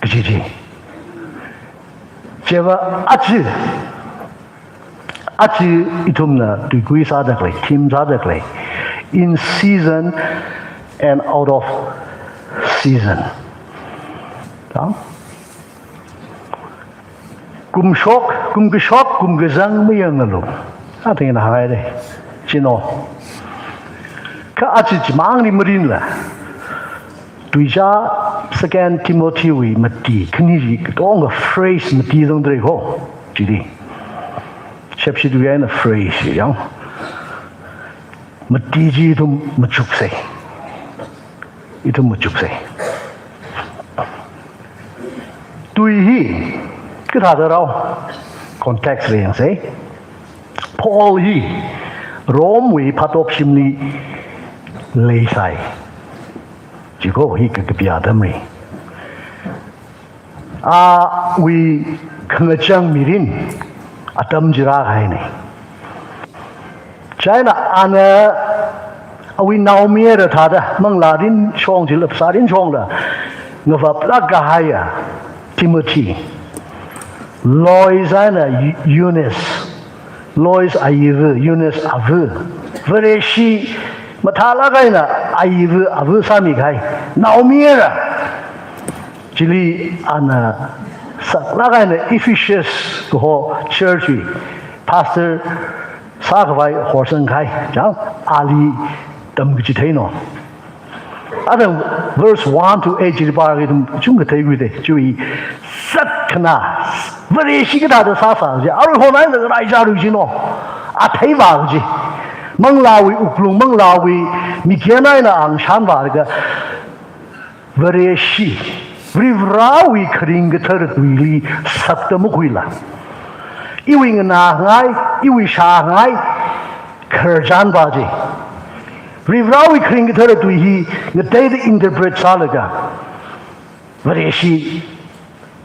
그지지 제가 아치 이tum나 뒤구이 사다클레 팀 사다클레 in season and out of season 다 kum geshok kum gesang me yang lo ating na hai de chino ka achi mang ni marin la tuija second Timothy wi mati khni ri dong a phrase mati dong dre ho ji di chep shi du yan a phrase yang mati ji dum machuk se itu machuk se tui hi cái thà đâu context liền thế Paul hi Rome vi phát op simni lê sai chỉ có hi cái bia đam mi vi khang chang mirin atam jira hai ne China ana awi naumie da thada mangla din chong jil sa din chong da ngava plak ga haya Timothy Lois ana Eunice Lois ayivu Eunice avu Vereshi mathala gaina ayivu avu sami gai naumie ra jili ana sakla gaina Ephesus ko church pastor Sagwai Horsen Kai, Jang Ali Damgitano. Other verse 1 to 8 Jibaritum Jungatay with it, Jui Satkana, very shikata the Sasa, Arhona, the Rajarujino, Atavaji, Manglawi, Ukhrul, Manglawi, Mikiana and Shambarga, very she, Rivrawi Kringatur really Saptamuquila. Iwing na ngai, iwi sha ngai, kerjan baji. Rivrawi kring tere tu hi, ngetay de interpret salaga. Vareshi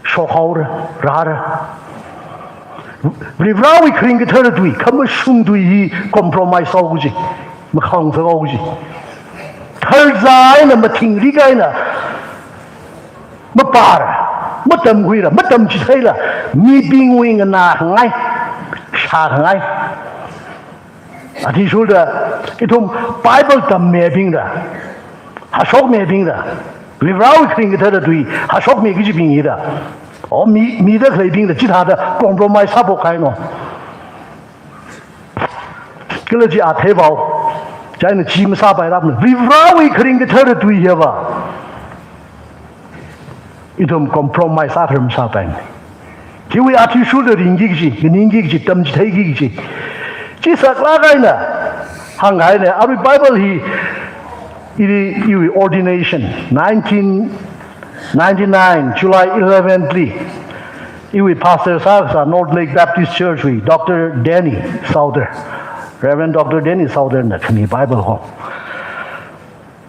shokaur rara. Rivrawi kring tere tu hi, kama shung tu hi compromise auji, makhang sa auji. Terzai na mating rigay na, mapara. Matam guira, matam chitela, mi bing wing na ngai, sha ngai. Ati shulda, itum Bible tam me bing da, hashok me bing da, livrao kring ita da tui, hashok me giji bing ida. O mi da klay bing da, jita da compromise sabo kai no. Kila ji ate bao, jai na ji masa bai rap na, livrao kring ita da tui heba. Itum compromise atam sapan. Kiwi ati shulda ringigi, ringigi, tamjitegi. Jisak lagaina, hangaina. Every Bible he ordination 1999 July 11th. Iwi Pastor Sarsa North Lake Baptist Church we Dr. Danny Souther, Reverend Dr. Danny Souther na kami Bible ho.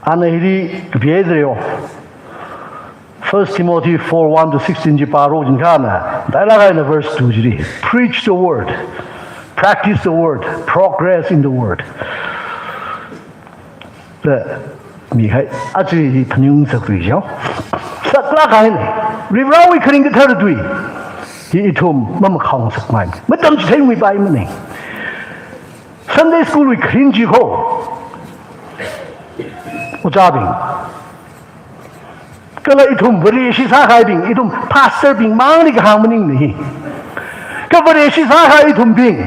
Ana hiri biedreo. 1 Timothy 4:1 to 16 jiparo jinkana. Dalaga in verse 2 jiri. Preach the word, practice the word, progress in the word. The mihai aji panyung sakri jo. Sakla kain. Rivrawi kring the territory. He itum mam khang sakmai. Matam cheng mi bai mane. Sunday school we cringe ho. Ujabing. Kalau itum bereshi sahaja bing, itum pastor bing mang ni kahang mening ni. Kalau bereshi sahaja itum bing,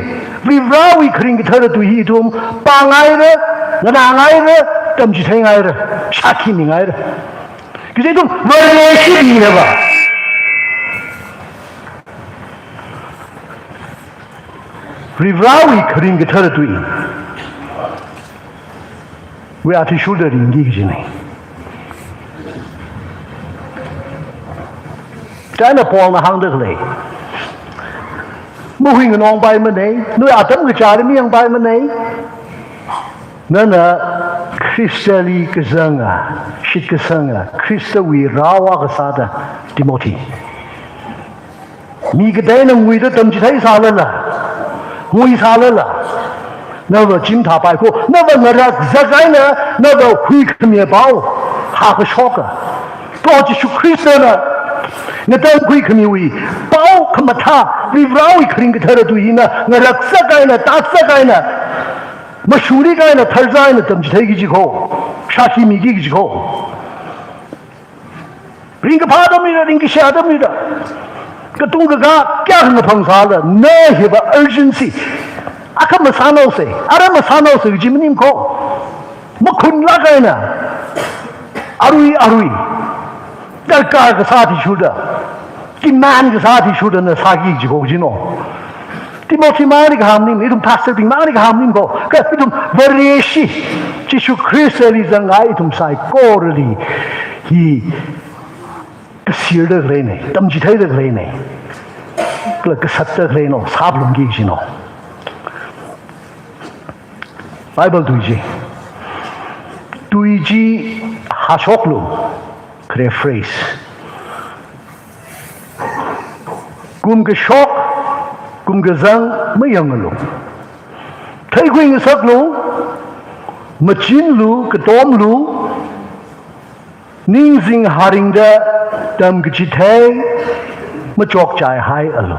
rivrawi kering kita tu itum pangai le, ngangai le, tamji tengai le, shaki ningai le. Kita itum bereshi bing le ba. Rivrawi kering kita tu i. We are to shoulder ringi kini. China Paul na hang được lệ, mô hình nong bay mà này, nuôi atom cái trái miếng bay mà này, nên là Christali cái sang à, shit cái sang à, Christa vi rawa cái sao đó, Timothy, mi cái đấy nó nguy đó tâm trí thấy sao lên là, nguy sao lên là, nó vào chim thả bài cô, nó vào người ra cái nữa, nó vào huy cái miếng bao, hạ cái shock à, đó chỉ số Christa là người ta quy khmi wi bao khma tha rivrawi khring ka thara tu ina ngarak sa kai na ta sa kai na mashuri kai na tharzai na tam chai gi ji kho shashi mi gi ji kho ring ka phada mi ring ki sha da mi da ka tung ka kya na phang sa la ne he ba urgency aka masano se ara masano se ji mnim kho makhun la kai na arui Dalkar ke sathi shuda, kiman ke sathi shuda na sagi jigo jino. Timothy mari khamnim, idum pastor ding mari khamnim ko. Ka idum variashi, Jishu Christali zangai idum sai korli hi kasirda glene, tamjithai da glene. Kla kasatta gleno, sablum gi jino. Bible tuiji hashoklu. Kre phrase. Gum ke shock, kumgazang mayangalu thai khwing saklu machin lu katom lu ning sing haring da dam gichi thai machok chai hai alu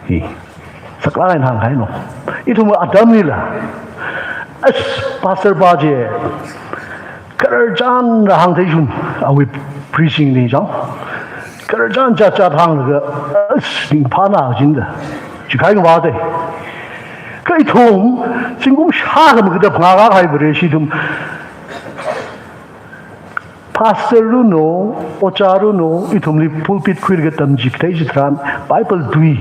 hi sakla hang hai no itu ma adam ni la as pastor baje kerjaan hang thai jun awi preaching ni jang kerjaan cha hang ga sing pana jin da ji kai ga de kai thum singum sha ga ma ga phanga ga hai bre shi dum pastor lu no ocharu no itum li pulpit khwir ga tam ji thai ji tran bible dui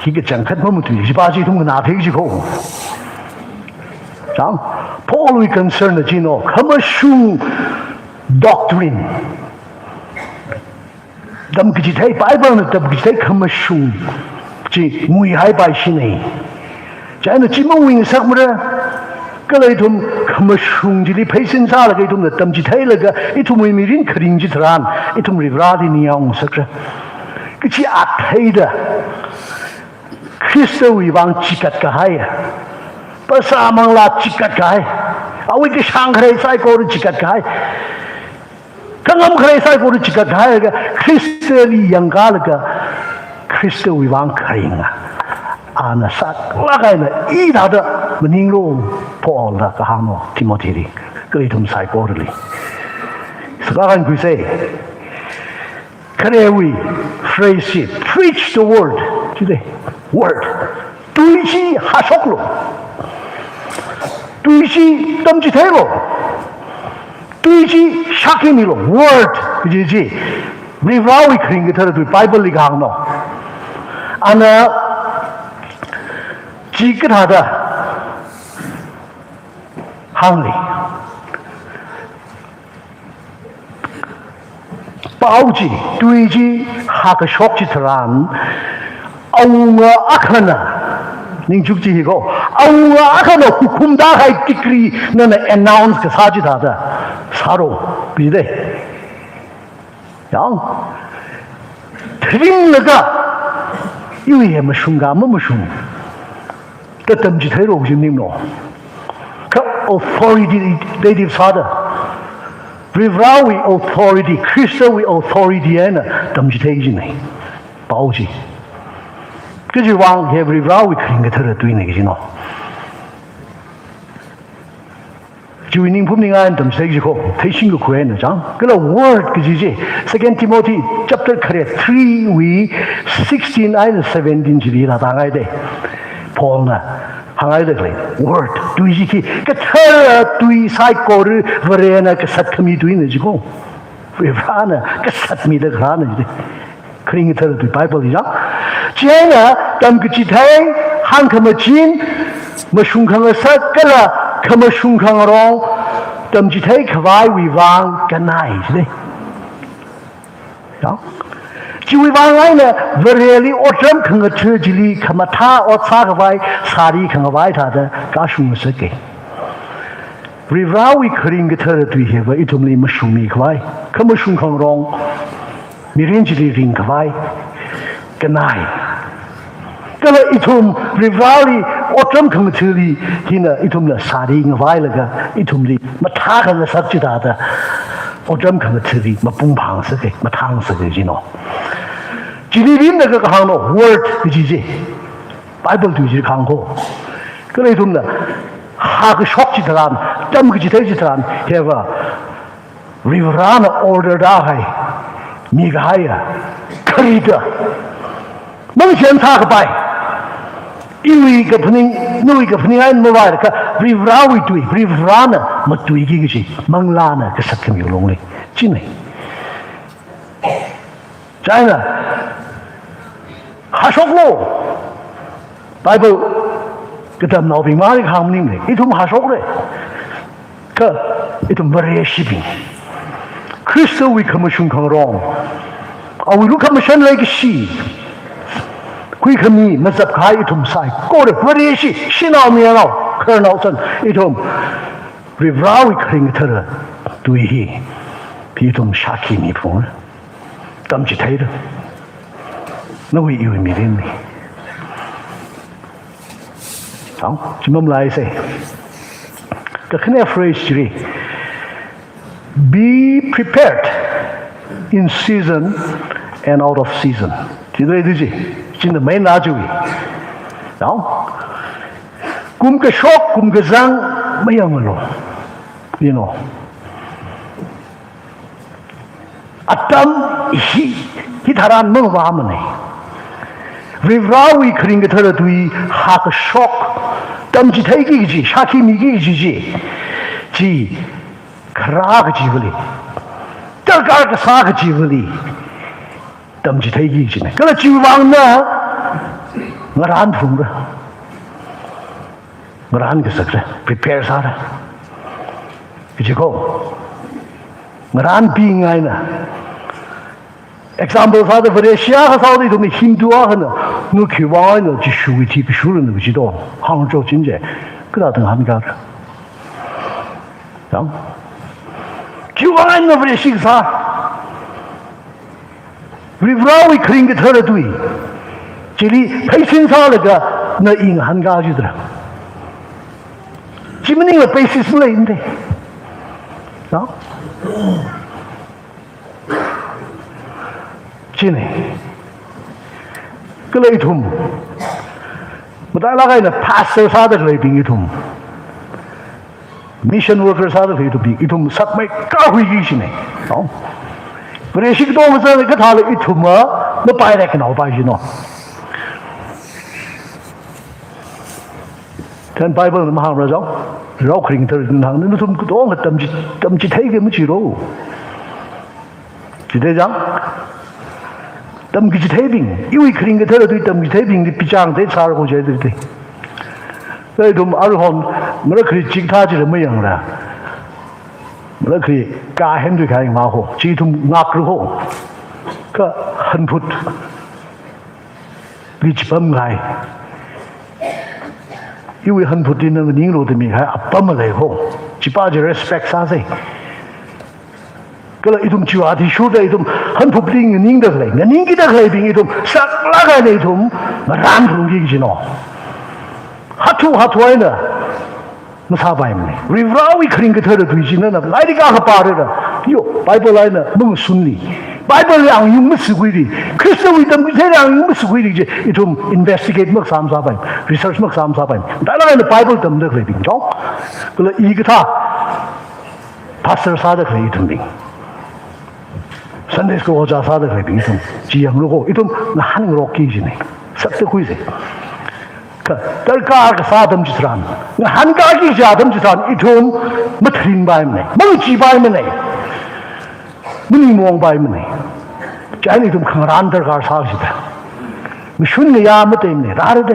hi ga chang khat ma mu tu ji ba ji dum ga na thai ji ko Jang, Paul we concern the Gino, Kamashu doctrine. Dam Gijite Bible, Dam Gijite Kamashu, G. Mui Hai by Shine. Jana Jimo wing Sakmura, Galatum, Kamashung, Gili Payson Salagatum, the Dam Jitailaga, itum we mirin Karin Jitran, itum Rivradi Niang Sakra. Gichi Athaida. Christo we want Chikat Kahaya. Pasamang la chikat kai awi ki sang khare sai ko chikat kai kangam khare sai ko chikat kai ga kristeli yangal ga kristo wi wang khainga ana sak la ga na I da da mning lo Paul da ka hano Timothy ri kai thum sai ko ri sagaran ku say khare wi phrase it preach the word today word tuichi hasoklo tuichi tamji thelo tuichi shakimilo word ji rivawi khring thar tu bible li gang no ana ji ka da hangli pauji tuichi ha ka shok chi thran aunga akhana ning juk ji go aunga akhana hukum da hai tikri na announce ka saji da da saro bi de yang trin laga yue ma shunga ma shung ta tam ji thai ro ji ning no ka authoritative father Rivrawi authority Christawi authority ana tam ji thai ji nei pao ji cái gì vang hệ vì rau cái hình cái thơ tuy này cái gì nó chú ý phúc ninh anh tầm xây gì không thấy sinh cái quyền nữa chẳng cái là word cái gì 2 Timothy chapter 3 we 16 and 17 chỉ là đang ai đây Paul nè hàng ai đây word tuy gì khi cái thơ tuy sai cổ rồi về nè cái sát khami tuy này gì không về ra nè cái sát mi được ra nè gì kring thơ tuy Bible gì chẳng China tam kichi thai hang kamachin mashung khang sa kala kamashung khang rong tam chi thai khwai wi wang kanai de đó chi wi wang lai na really otram khang thö jili khamatha otsa khwai sari khang wai tha da ka shung sa ke rivawi kring thơ tu he ba itumli mashung mi khwai kamashung khang rong mirin jili ring khwai kanai kalau itum rivali otram khang thili hina itum la sari ngwai laga itum li matha khang sakchi da da otram khang thili mapung phang sa ke mathang sa ke jino jili rin na ka hang no word ji ji bible tu ji khang ko kalau itum la ha ka shok chi daran tam ki ji thai ji daran heva rivrana order da hai mi ga ya kharida mang chen tha ka bai iwi ka phning nui ka phning an mobile ka rivrawi tui rivrana ma tui gi gi mang la na ka sak mi long le chin nei china ha shok lo bible ka tam no bi ma ri kham ning le itum ha shok le ka itum bare shipping Christo we come shung khang rong awi lu kam shan like shi kui kami mazhab khai itum sai ko de very shi shinao mi nao kernao san itum rivrawi khring thara tui hi pi itum shaki mi phung tam chi thai da nó hủy yêu mi đến này đó chỉ mong lại say cái này phrase gì be prepared in season and out of season chỉ đây gì chỉ là mấy lá chùi đó cùng cái shock cùng cái răng mấy ông rồi you know atam hi tharan mong wa mane rivrawi khring ke thara tui ha ka shock tam ji thai ki ji shaki mi ki ji khra ka ji vali tar ka sa ka ji vali tam ji thai ki ji ne kala ji wang na ngaran thung ra ngaran ke sakra prepare sa ra ji ko ngaran pi ngai na example sa de Malaysia ha sa de mi Hindu a na nu ki wa na ji shu ti ki shu na ji do Hangzhou jin je ge da deng han ga de dang ji wa na Malaysia sa ri vrao wi kring ge thar dui ji li pai sin sa le ga na ing han ga ji de ji men ni basis le in de dang chi này cái lấy thùng mà ta nói cái là pastor sao được lấy bình thùng mission worker sao được lấy bình thùng sắc mấy cao huy gì này không bây giờ cái đó mà sao cái thằng lấy thùng mà nó bay ra cái nào bay gì nó trên Bible nó hàng ra rau khinh thời hàng nó thùng cái đó là tâm chỉ thấy cái mới chỉ đâu chỉ thấy rằng tâm cái thế bình, yêu khinh cái thế là tôi tâm cái thế bình thì bị chàng thế sao cũng chơi được đấy. Vậy thì mà hòn mà nó khi chính tha chỉ là mấy样ra, mà nó khi cả hen tôi khai mà hồ, chỉ thùng ngạc rồi hồ, cái hân phúc, bị chụp âm ngay, yêu hân phúc thì nó những lúc thì mình hay áp âm lại hồ, chỉ bao giờ respect sao vậy? cái là itum chua thì số đây itum hắn phục linh người nín được lại người nín cái được lại bình itum sắc lá cái này itum mà ran thùng cái gì nó hát thu ấy nè nó sao vậy này rivrawi khring cái thơ được gì nữa lại đi cả cái rồi yo Bible lại nè mong xuân đi Bible yang yung mất sự quy đi Christian itum cái thế yang yung mất sự quy đi chứ itum investigate mất sam sao vậy research mất sam sao vậy đại là cái Bible tâm được lại bình chó cái là ý cái tha pastor sao được lại itum bình Sunday school 어자 사들 해 비좀 지양로고 이좀 하는 거 끼지네 싹다 구이세 그 떨까 사담 지스란 한 가지 자담 지스란 이좀 뭐 틀린 바임네 뭐 지바임네 문이 몽 바임네 자니 좀 강한 들가 사시다 무슨 야 뭐 때문에 라르데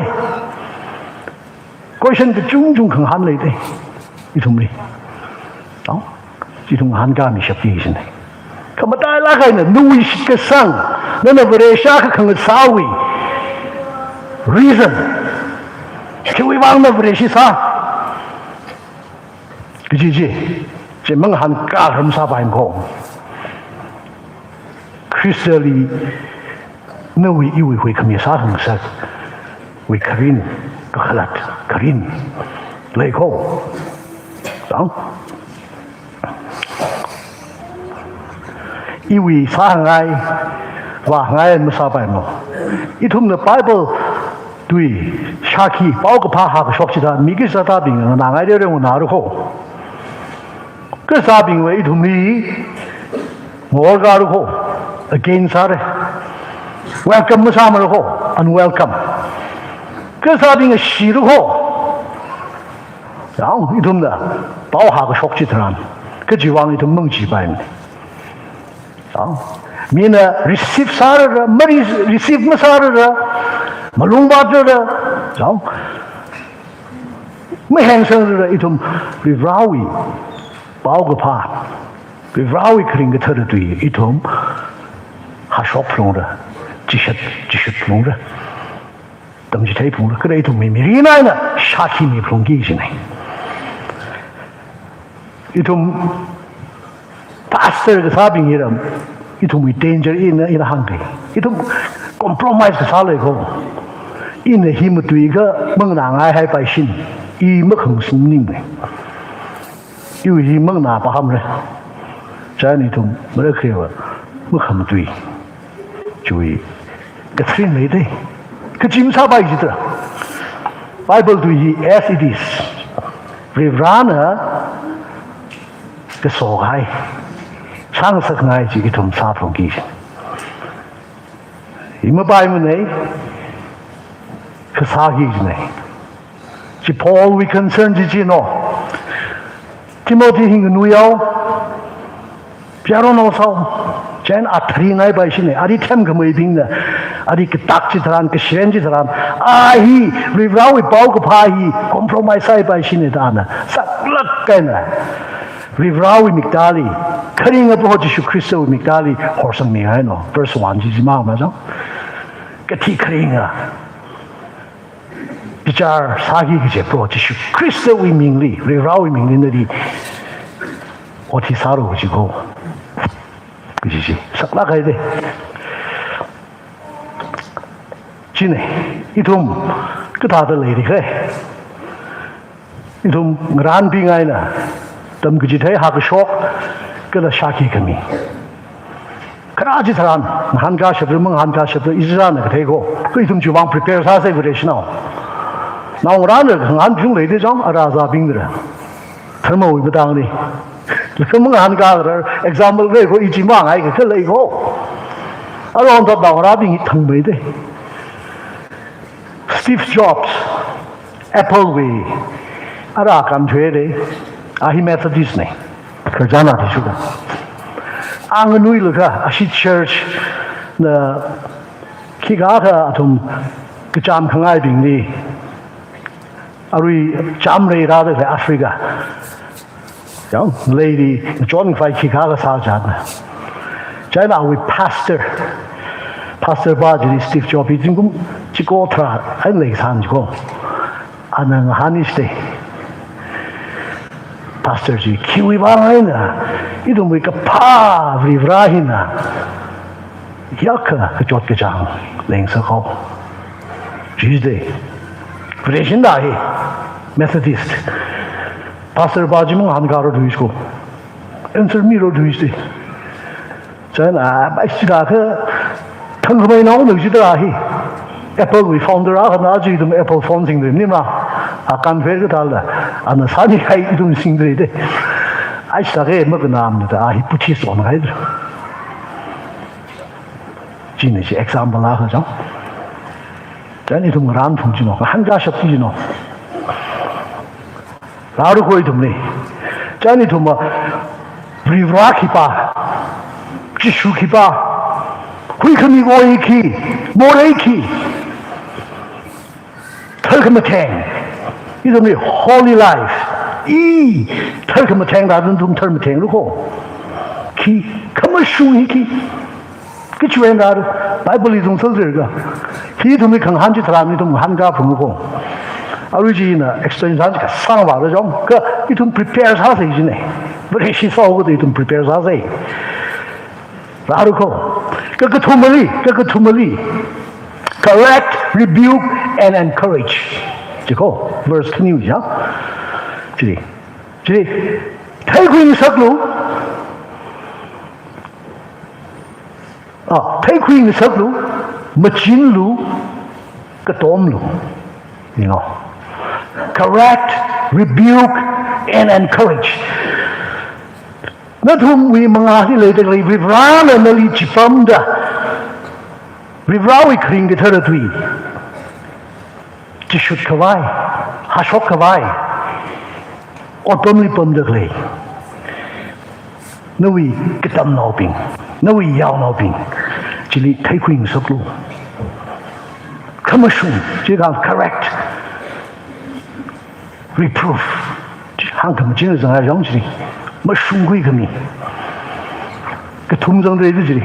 고션도 중중 강한 레데 이좀리 지금 한감이 셔피시네 Kamu tak lagi ni nuis kesang, nana beresah kengat sawi, reason, kiwi wang na beresi sah, kejiji, cemang hankar hamsa baim ko, Kristali, nawi iwi hui kami sah hamsa, hui karin, kekhalat, karin, leko, tang. Iwi sa ngai wa ngai ma sa bai mo itum the Bible tui shaki bao ka pha ha ka shok chi da mi ki sa ta bing na ngai de re na ru ko ka sa bing we itum ni mo ga ru ko again sa re welcome ma sa ma ru ko unwelcome ka sa bing shi ru ko yang itum da bao ha ka shok chi tran ka ji wang itum mong chi bai Mina receive sarara, mari receive masarara, malung batara, so me hang sarara itum rivrawi, baugapa, rivrawi kring thara tui itum hashop plongra, jishat plongra, tamji thai plongra, kare itum me mirina na shaki me plongi jine, itum pastor ke sabing iram itu muy danger in hangkai itu compromise 个啥来个，因为他们对个蒙南爱还百姓，伊没很松宁的，因为蒙南把他们呢，在里头没得开个，没很对，就会个村没得，个警察把伊的 ，Bible 对伊 as it is， 为啥呢？个所害，常识爱自己同沙同基。因为拜们呢，可啥意思呢？是 Paul we concern 自己喏，提摩太hinga nuyau， Piano sao， jen atri ngai拜心呢，阿弟添个没病的，阿弟个打起他，个选起他，阿hi， 为啥会包个怕hi，compromise 晒拜心的他呢，啥了个呢？Rivrawi Migdali, Karinga Bojish Christo Migdali, Horsam Miano, verse 1, Jimama, Gati Karinga. Bijar Sagi Bojish Christo Mingli, Rivrawi Mingli, Otisaro, which you go. Saklaka. Gine, Itum, Gata lady, Itum Gran Bingaina. तम गुजिते हाक शोक कल शाकी कमी कराची थरान हानका शब्द मंग हानका शब्द इजरा न कथे को कोई तुम जुबान प्रिपेयर सा से विरेश ना ना उरान हान फिंग लेदे जाम अराजा बिंग रे थर्मो wi बतांग ni लखम मंग हानका एग्जांपल रे को इजी मांग आई के ले को अरोन तो दावरा बिंग थंग बै दे Steve Jobs Apple way अरा काम छे दे 아히 메소디스네 그잖아 대수가 앙누이르가 아시 church 나 키가가 좀 그잠 강아이 빙리 아루이 잠레라데 아프리카 야 lady joining fight 키가가 사자나 자나 위 pastor 바지 스티브 잡이 지금 지고 트라 아니 산지고 아는 하니스테 Pastor ji, kiwi bangina, itu mereka pa vivrahina, yaka kejot kejang, lengsa kau, Tuesday, Christian dah, Methodist, Pastor baji mung hankaro duisko, answer miro Tuesday, saya istilah ke, tengah nau nung istilah Apple we founder ah na ji itu Apple phone sing ni ma akan fer ke tal da ana sani kai itu sing de de ai sa ge ma nam de ah puchi so na de ji ne ji example la ha jang dan itu ran thung ji no han ga shap ji no la ru ko itu ne jan itu ma brivra ki pa ji shu ki pa hui khami wo yi ki mo rei ki Terkematang, itu ni holy life. Terkematang dah tentu terkematang lu ko. Ki, kamu shui ki, kecuali dah Bible itu sesuatu juga. Ki itu ni kang hanji teram itu hanga pun ko. Original extension juga sang baru jom. Ke itu prepare sahaja ini ni. Berisi sahaja itu prepare sahaja. Baru ko. Ke ketumali. Correct, rebuke, and encourage. Jiko, verse 9 ya. Jadi, 태국인 석루, 태국인 석루, machinlu, ketomlu, you know. Correct, rebuke, and encourage. Natum we mengahi ledeli vivrana nali chipamda. Vivrawi kring the territory. Jishut kawai, hashok kawai, otomli pumdakle. Nawi kitam noping, nawi yaw noping. Jili taking sablu. Kamashun, jigal correct. Reproof. Hankam jina zanga yong jili. Mashun gui kami. Katum zang de jili.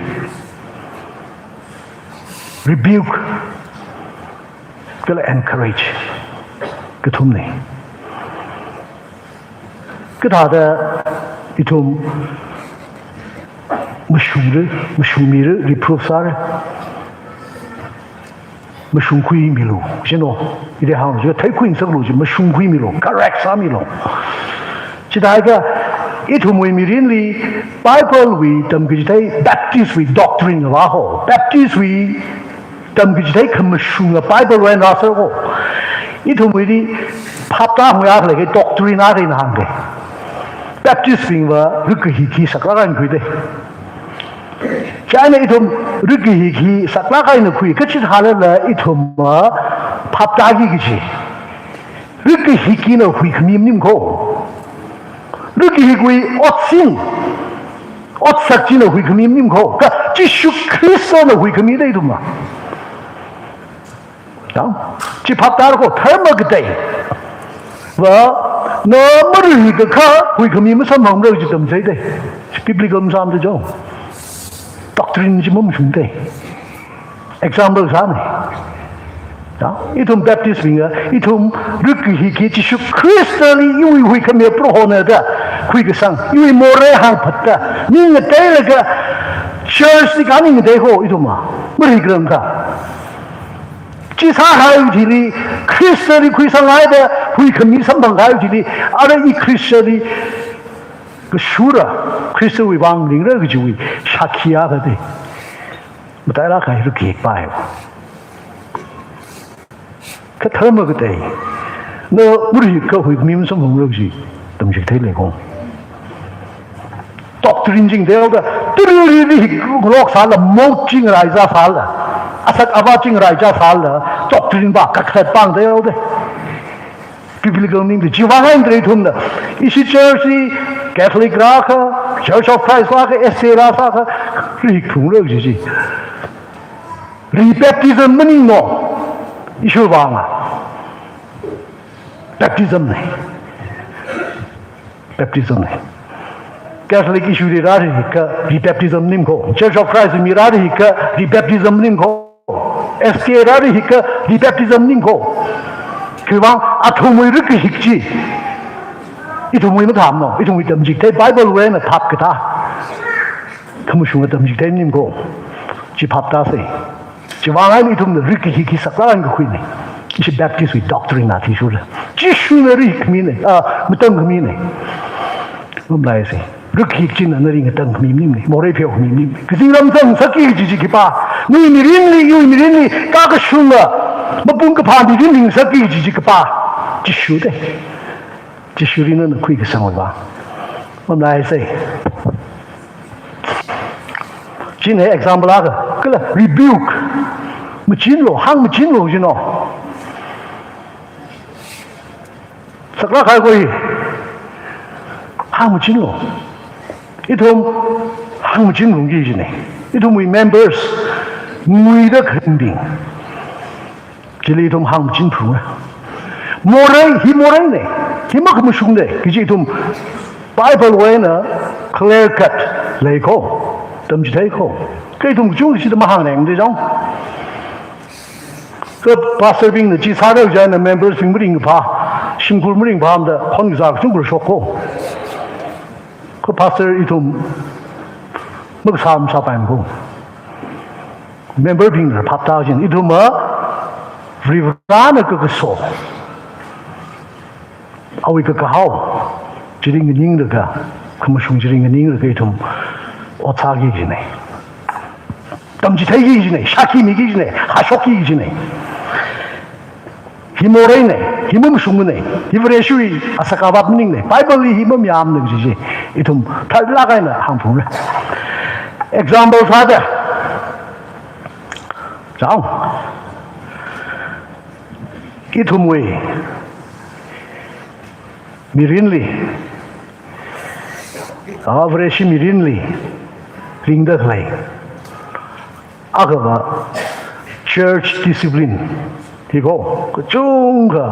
Rebuke, kala encourage, ketumne. Kita ada itu mushumire, reproof sar. mà sung quy mi lu chứ nó đi hàng rồi thấy quy sắc lu chứ mà sung quy mi lu correct sa mi lu chỉ đại cái ít hôm mi riêng li Bible we tâm cái thấy Baptist we doctrine là ho Baptist we tâm cái thấy không mà sung là Bible when ra sao ho ít hôm đi pháp ta hồi ác lại cái doctrine á cái hàng cái Baptist mình và rất cái hi sắc là cái quy đấy cái này ít hôm rất cái hi sắc là cái nó quy cái chuyện hà là ít hôm mà pháp ta cái gì rất cái hi nó quy không im khô rất cái quy ớt xin ớt sắc chỉ nó quy không im khô cái Jesus Christ nó quy không im đấy thôi mà đó chỉ pháp ta nó thở mà cái đấy và nó mới được cái khác quy không im sao mà không được chỉ tầm thế đấy biblical sao được chứ doctrine chỉ muốn chúng đây example sao này đó ít hôm Baptist mình ít hôm rất cái hi Jesus Christ là yêu quy không im pro hồn đó quy cái sang yêu more hàng phật đó nhưng cái đấy là cái church thì cái này đấy ho ít hôm mà mới được cái đó chỉ sao hay thì đi Christ thì quy sang lại đó quy không im sao bằng hay thì đi ở đây Christ thì cái số ra Christ quy vang linh ra cái chú Shakia cái đấy mà tại là cái cái bài cái thơ mà cái đấy nó 우리 그 회민선 공력이 dom직 thấy lệ không doctrine chính đều đó từ cái lok sal là một chính lại ra sal là asat ava chính lại ra sal là doctrine ba các hết bang đều đó biblical ning thì chỉ vang anh đấy thôi đó isi church Catholic ra ka Church of Christ ra ka SC ra ka cái không được gì rebaptism mình nó issue vang à baptism này Catholic issue đi ra thì cái rebaptism nim ko Church of Christ mi ra thì cái rebaptism nim ko SK ra thì cái rebaptism nim koคือว่าอาทุมวยรึกหิกจีอีทุมวยมันถามเนาะอีทุมวยตำจิตได้ Bible เว้นทับกันตาขมุชุงตำจิตได้นิ่มก็จีพับตาสิจีว่าไงอีทุมวยรึกหิกสักล้านก็คุยนี่อี Baptist with doctrine นะที่สุดจีชูนรึกมีเนี่ยไม่ต้องมีเนี่ยไม่ได้สิรึกหิกจีนั่นนึกต้องมีนิ่มเนี่ยโมเรเพียวมีนิ่มคือสิ่งนั้นต้องสักกี่จีกี่ป้านี่มีรินลี่อยู่มีรินลี่ก้ากระชุงอ่ะมาปุ่นกับพานที่นิ่งสักกี่จีกี่ป้าจีชูได้จีชูรินนั่นคุยกับสังวรไม่ได้สิจีนให้ example ละก็เลย rebuke ไม่จีนหรอห้างไม่จีนหรอจีนอ๋อสักละใครคุยห้างไม่จีนหรออีทุ่มห้างไม่จีนหรอจีนเนี่ยอีทุ่มมี members มีได้肯定จีนอีทุ่มห้างไม่จีนถูกไหมโมเรฮีโมเรเนี่ยที่มันก็ไม่ชุ่มเลยคือจีทุ่ม Bible เว้นนะ clear cut เลยเขาตำจิตให้เขาคือทุ่มจุ่งที่จะมาห้างแหงได้จ้องก็พาสเตอร์บิงเนี่ยจีซาเรื่องใจเนี่ย members บิงไม่ดิ่งพาชิมกุลไม่ดิ่งพามแต่คนก็จะชิมกุลช็อกเขาก็พาสเตอร์อีทุ่มมันก็สามไปมั้งเขา member บิงเนี่ยพับตาจินอีทุ่มอ่ะริบร้านก็ก็โซ่เอาอีกก็เขาจีริงนิ่งเลยก็ขมุชงจีริงนิ่งเลยก็อีทุ่มอดซากีจินเนี่ยตำจิตให้กีจินเนี่ยชาคีมีกีจินเนี่ยหาช็อกกีจินเนี่ยฮิโมเรเนี่ยฮิโมมชุงเนี่ยฮิบเรชุยอาสกาบับนิ่งเนี่ยไบเบิลฮิโมมีอามเนี่ยจีอีทุ่มทัดลากไอ้เนี่ยหางผูเลย example 啥的จ้าอีทุ่มเวมีรินลีเวรชิมีรินลีริงเดอร์เลยอาก็ว่า church discipline ที่ก็จุงก็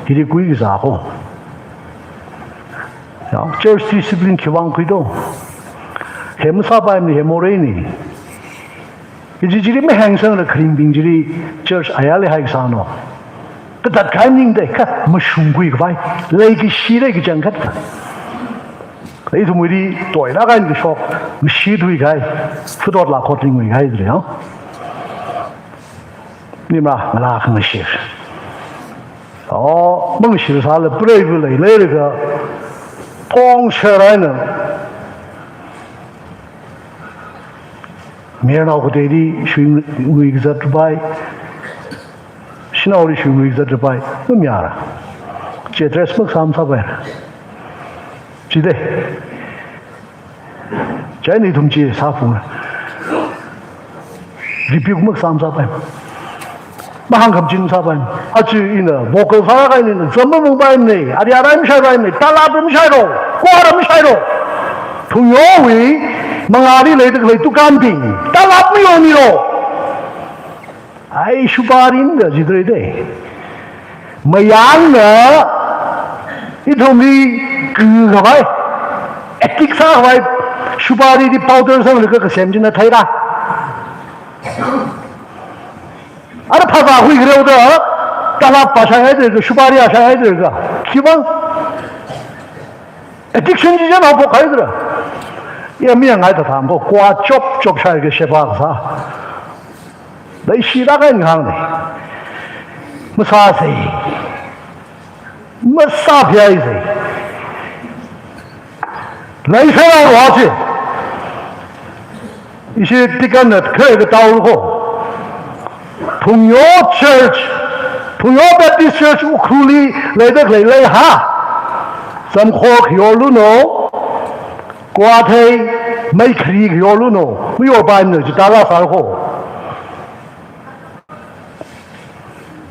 ที่ได้คุยกันก็church discipline คิดว่าคุยด้วยเห็นมันสบายมั้ยเห็นโมเรนี่จีไม่แห้งสังเลยครีมบิงจี church อายาเลยให้สานอแต่ตัดขายนิ่งได้ค่ะมาชุ่มกุยกันไปเลยก็ชีเลยก็จังคัดไอ้ทุกมือดีตัวนักการก็ช็อกมาชีดุยกันฟุตบอลหลักคนจริงไม่กันเลยเนาะ你们拉很些。哦，梦想啥了？不累不累，累那个光起来呢。meer nou gededi, schwing we gezet erbij. Snel schwing we gezet erbij. We miara. Je dress mag samen samen. Zie je? Jij niet om je samen. Rebuke mag samen samen. Maar hang op jin samen. Als je in de vocal samen in de zomer moet bij me. Adi aram schijt bij me. Talab hem schijt op. Kwaram schijt op. Phungyo we. Mangari le de tu camping ta lap mi oni lo ai shubarin de jidre de mayang na itomi ku ga bai etik sa bai shubari di powder sang le ka sem jin na thai ra ara pha ba hui gre da ta lap pa sa hai de shubari a sa hai de ga kibang addiction ji na bo khai de也没人爱得谈过，瓜捉出来个些法啥？你是那个银行的，没啥事，没啥便宜事，来上来我去，一些这个呢，开个道路后，Phungyo Church，Phungyo Baptist Church Ukhrul来得来哈，咱可有路喏。瓜胎没可以有路喏，没有办的就打了三货。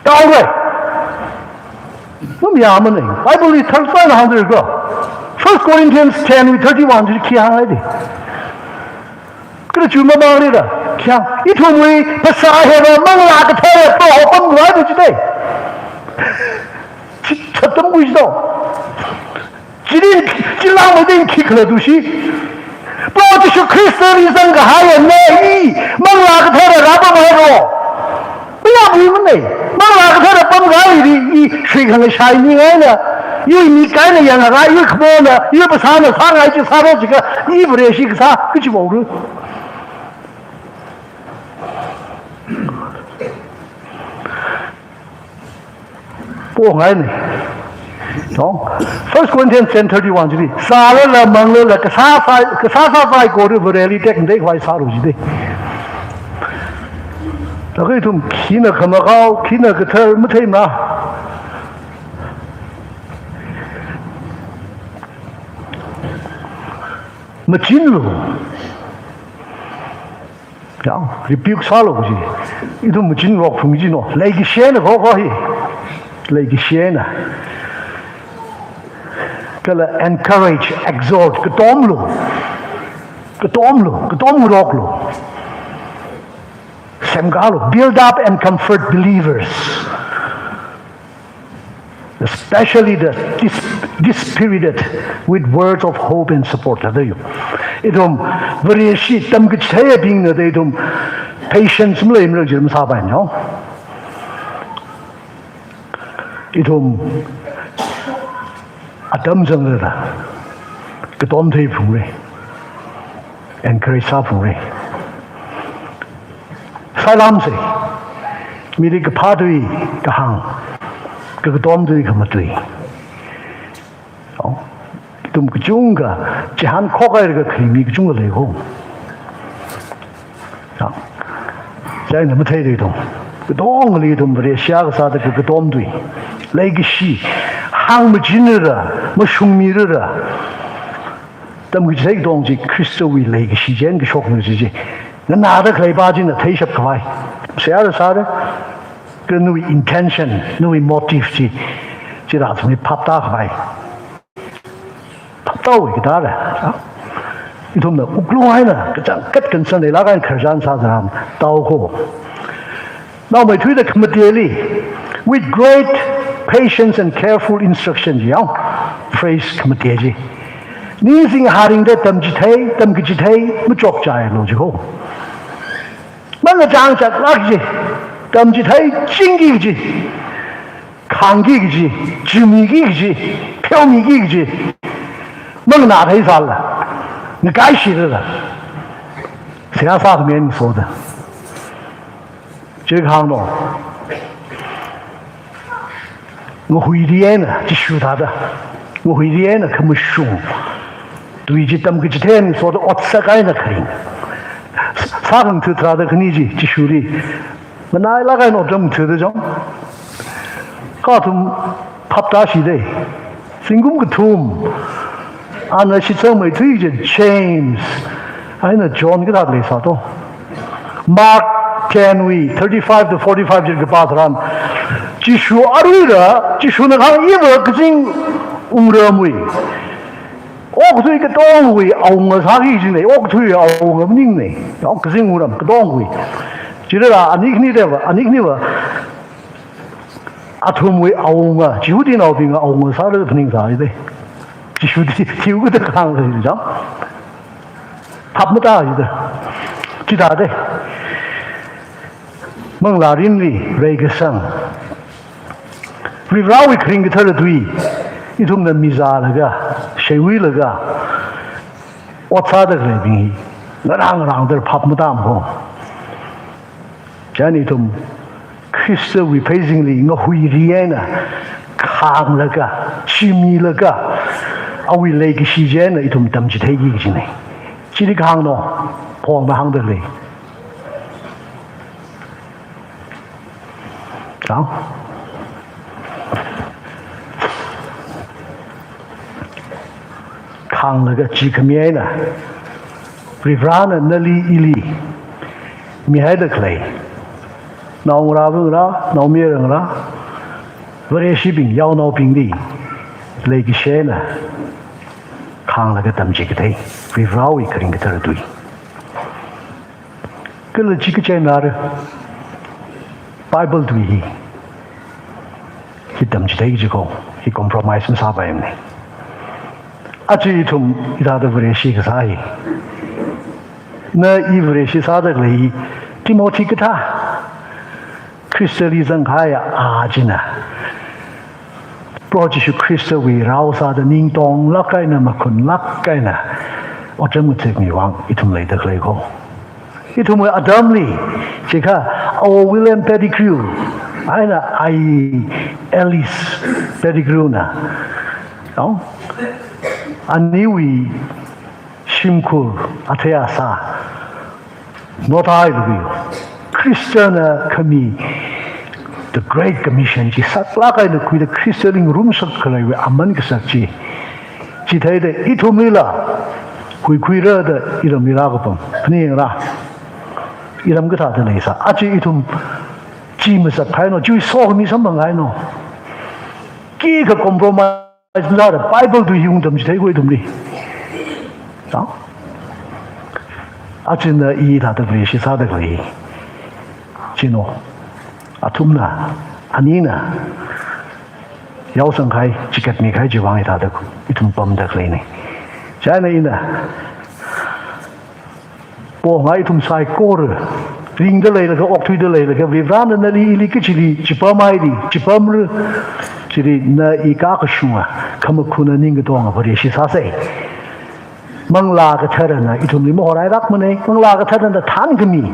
到了，我们衙门呢 ？I believe 300个。First Corinthians 10:31就是看来的。这个就没道理了，看一通为不杀黑了，猛拉个头，不好崩来的就得，这怎么回事？这让我人气可都是，不就是 Christianism 个还有内衣，猛拉个头的拉不来了，不要不用呢，猛拉个头的崩来的，一谁看个啥你爱呢？因为你干了样啊，又可不呢，又不杀呢，杀来就杀到这个，你不联系个啥，个就冇了。不爱呢。First Corinthians 10:31 jadi salah la manglo la kesasa ko de bereli tek ndek wai saru jadi tapi tum kina kamakau kina keter mutai ma macin lo ya rebuke salu jadi itu macin lo phungji no lagi shena ko hi lagi shena Kala encourage, exhort, ketomlo, semgalo, build up and comfort believers, especially the dispirited, with words of hope and support. Itom very shit, tam kechaya being that itom patience mulai mulai jiram saban, no? Itom Adam zang le ke tom thei phung le encourage sa phung le salam se miri ke pha dui ka hang ke tom dui ka ma dui tum ke chung ka jahan kho ka ke khimi ke chung le ho jai na ma thei dui dong ke dong le dum bre sha ka sa de ke tom dui le ge shi hang majinera mashumira tam gi sei dong ji Christo wi le gi shi jen gi shok ne ji na da klei ba jin na thei shap kwai sia da ke nui intention nui motive ji ra thmi pap ta kwai pap ta wi da da itom na uklu hai na ka chang kat kan san le la kan kharjan sa ram tao ko now my thui the committee with great patience and careful instruction jiao phrase committee ji ni sing haring de tam ji thai mu chok chai lo ji ho mang jang cha lak ji tam ji thai jing gi ji khang gi ji jimi gi ji pyao mi gi ji mang na thai sa la ni gai shi de la sia sa de mian ni so de 这个行动我会练呢，就修他的，我会练呢，可没凶，对这他们这天说的我啥个呢可以，啥人头他的肯定就修的，我哪那个弄这么头的种，搞成拍打起的，成功个图，啊那是这么推荐 James， 还那 John 给他来啥都 ，Mark Kenway 35 to 45这个巴特兰。技术而为了，技术那行一个个人无人为，我对个单位熬我啥意思呢？我对熬我们人呢，我个人无人个单位，记得啦，你肯定的吧？你肯定吧？啊，同为熬我，就电脑边个熬我啥都不能啥的，技术的就个的行是这样，他不大的，其他的，孟拉林里那个生。Rivrawi kring kita le dui, itu mungkin mizah lega, syewi lega, otak dah lebih, ngerang terpap mutam ho. Jadi itu Kristen we praisingly ngahui riana, kang lega, cimi lega, awi lagi sijen itu mungkin jadi gini. Jadi kang no, pong bahang dah le. Tahu? Kang naga jika miena, Rivrana nali ili, mihaida klay, naung rabung ra, naung mirang ra, vareshi bing yau nau bing di, lagi shena, Kang naga tam jika tay, Rivrawi kering kita radui. Kalau jika cai nara, Bible dui hi, kita mesti jiko, hi compromise mesaba emni. Aci itu kita ada berisi ke saya. Na i berisi saya lagi Timothy kita. Kristelism kaya ajina. Project Kristen we rausa da ning dong lakai na makun lakai na. Ocam utek mi wang itu mulai dah lego. Itu mulai Adam li. Jika William Pettigrew, aina Alice Pettigrew na. Oh. Aniwi simkul atayasa notai lugu Christian kami the Great Commission ji saklakai na kui the Christian room saklai we aman kesakji ji thai de itu mila kui ra de iram mila ko pam pni ra iram ka tha de nei sa aji itu ji ma sa khai no ji so mi sam bang ai no ki ka compromise Not a Bible to you them take away to me. So, Achina eat at the place is adequately. Chino, Atumna, Anina, Yausankai, Chikatnik, Hajivang, itum bomb the cleaning. China in the Bo item side quarter. Ring the lay like a to the lay like a vivran and the likichili, Chipamaidi, Chipamru. Jadi na ikak semua kamu kuna ning ketong apa dia sih sasai. Mangla ketaran na itu ni mau orang rak mana? Mangla ketaran na tan kami,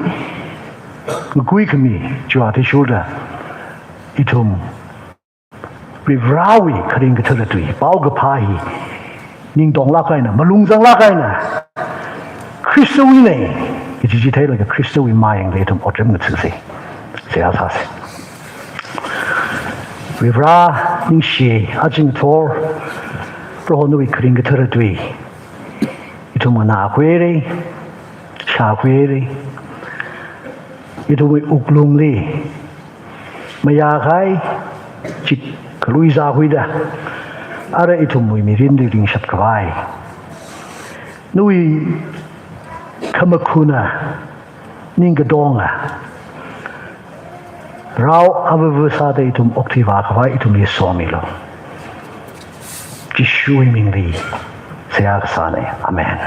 ngui kami jual di shoulder itu bivrawi kering ketaran tu, bau kepahi ning dong lakai na, malungzang lakai na. Kristawi ni, itu jadi lagi Kristawi mayang le itu orang ngerti saya sasai. Rivra ningshi ajing tor prohonui kring keteradui itu mana kwere sha kwere itu uklung li maya kai chit klui za huida ara itu mui mirin di ring shat kwai nui kamakuna ningadonga Rau abevusada itum octiva kava itum yesomilo. Kishui mingli. Seagsane. Amen.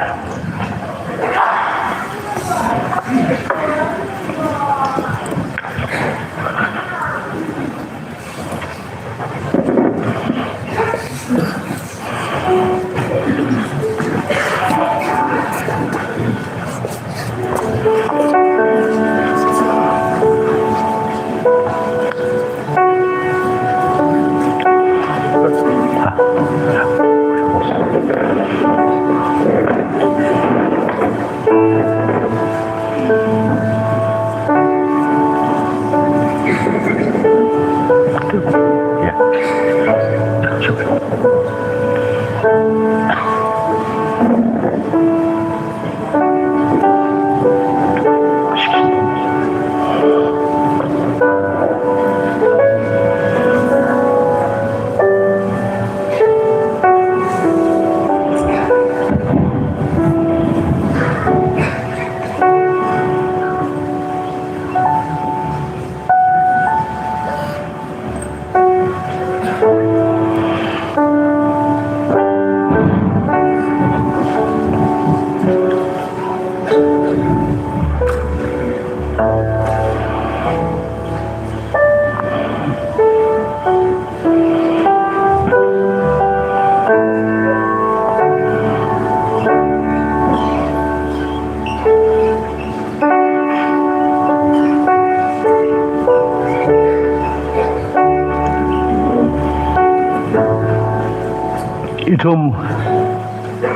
Itum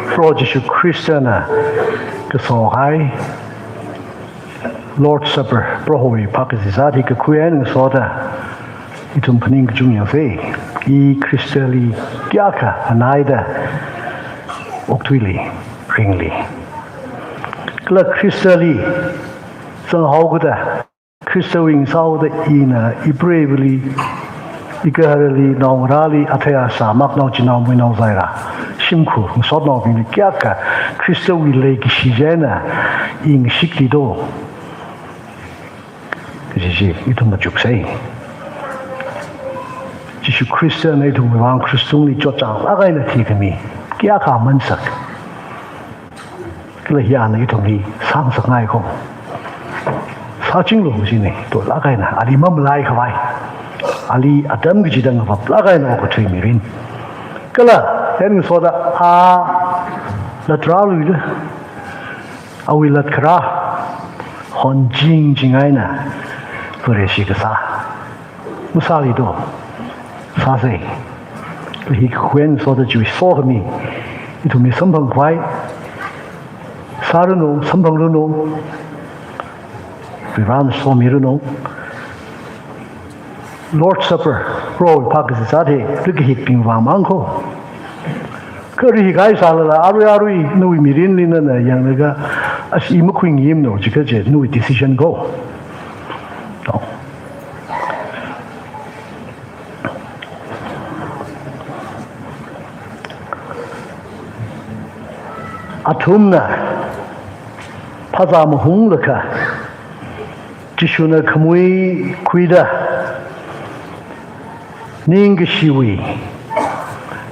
Frogishu Christiana Kasohai Lord Supper Prohoi Pakisati Kakuyan Soda Itum Paning Junior Fe I Christali Gyaka Anaida Oktwili Ringli Kla Christali San Hoguda Christawing Sauda Ina Ibravely Ikarali Naurali Atea Samak no Jinam Wino Zaira Shimku Sodno Vini Gyaka Christawi Lake Shijena in Shiklido Gigi Itum Juksei Jishu Christian Etum Wang Christuli Jotang Againa Tikami Gyaka Mansak Klahiana Itumi Samsak Naiko Sajing Luzine to Lagaina Alimam Lai Hawaii Ali Adam Gijidang of a plaga and over 2 million. Kala, then so that the travel I will let Kra Hon Jing Jingaina for a shikasa Musali do Sase. He when so that you saw me, it will be something quite Sarano, something no. We ran so mirano. Lord Supper, Roy Pakisati, Ricky Ping Wang Manko. Curry guys Ari Nui Mirin in a young as Imuquing him no, because no decision go. Atumna Pazam Hunglaka Jishuna Kamui Quida. Ning Shiwi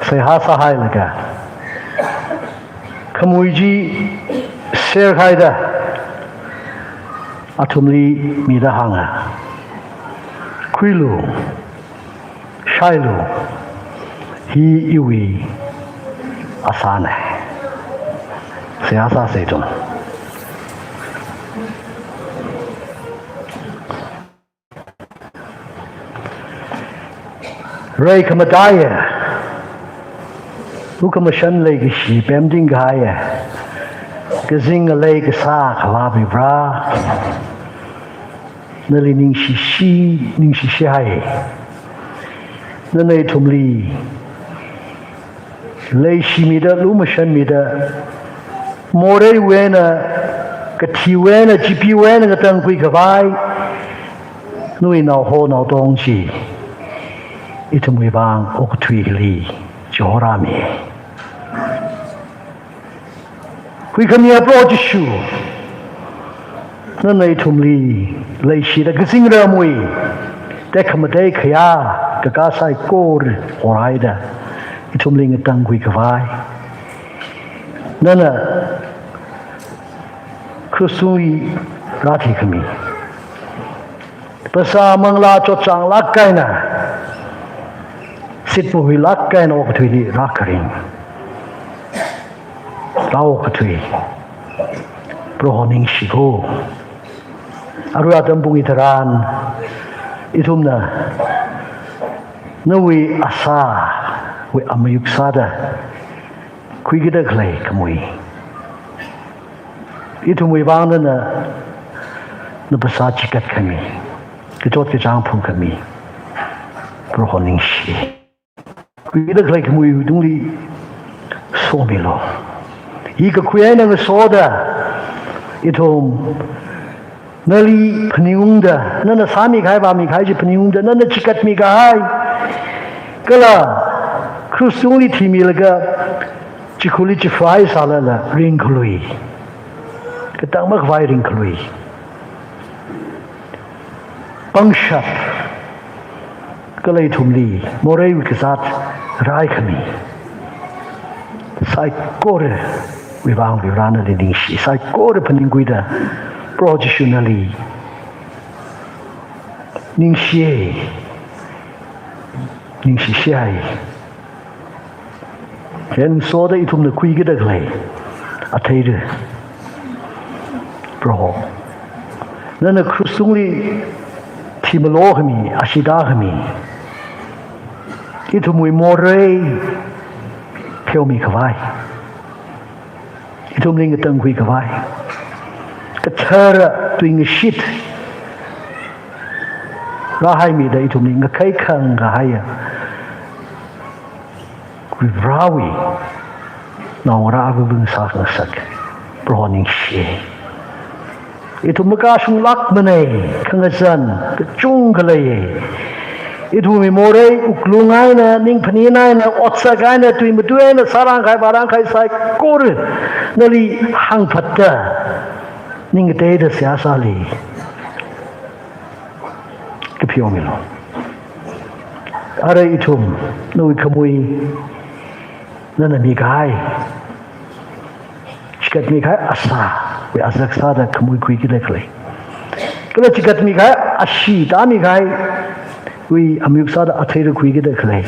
Sehasa Hailaga Kamuiji Serhaida Atumli Midahanga Quilu Shailu Hi Iwi Asane Sehasa Setum Ray Kamadaya Ukamashan Lake Sheep, Emding Gaya Gazinga Lake Sa, Kalabi Bra Nali Ningshishi Ningshishai Nane Tumli Lay Shimida Lumashan Mida More Wena Katiwena Jipiwena Gatangui Kavai Nui Nao Ho Nao Dongji Itumwe bang Oktwili Jorami. We come here broad shoe. None tumli lay she the Gazingamui. Decamade Kaya, Gagasai Gord or Ida. Itumling a tangui kavai. Nana Kusui Ratikami. Pasa Mangla Chochang Lakaina. Sit for we luck and over to the rockering. Raukatui Prohoning Shigo Aruatam Bungitaran Itumna Nui Asa we Amayuksada Quigida Clay Kamui itu mui bang na basa chikat kami kejot ke jang phung kami pro honing shi kui da klai mui dung li so mi lo hi ka khuya na so da itom nali phniung da na sami khai ba mi khai ji phniung da na chikat mi khai kala khusung li thi mi la ga chikuli chi fai sala la ring khlui ka tang mak vai ring khlui pangshat kalai thumli morei wi kasat rai khami sai kore wi bang wi rana de ding shi sai kore paning guida professionally ning shi shai ken so da itum na kui gida glai a theide pro nana krusungli timologami ashidagami itumui morei pyomi kawai itum ling tang kui kawai kachara tuing shit rahai mi da itum ling kai khang ga haya kui rawi na ora bu bung sa na sak proning she itu maka sung lak menai kangasan kecung kalai itu mi morei uklungai na ning phani nai na otsa gai na tui mutue na sarang khai barang khai sai kor nali hang phatta ning te da sia sa li ke phio mi lo ara itum noi khamui nana mi gai chikat mi khai asa we azak sada khamui kui ki lekhle kala chikat mi khai ashi ta mi khai we amyuk sada athaira kui ki lekhle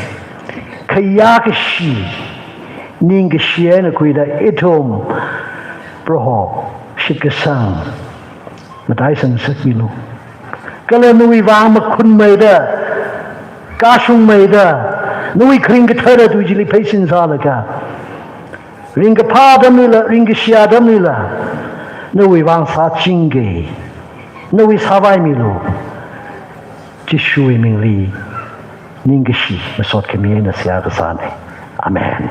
khaya ke shi ning ke shie na kui da etom proho shikasang matai sang sak mi lo kala nui wang ma khun mai da ka shung mai da nui khring ke thara du jili paisin sala ka ring ke pa dam ni la ring ke shia dam ni la nui wang sa chinge nui sawai mi lo chi shui ming li ning ke shi masot ke mi na sia ka sa ne amen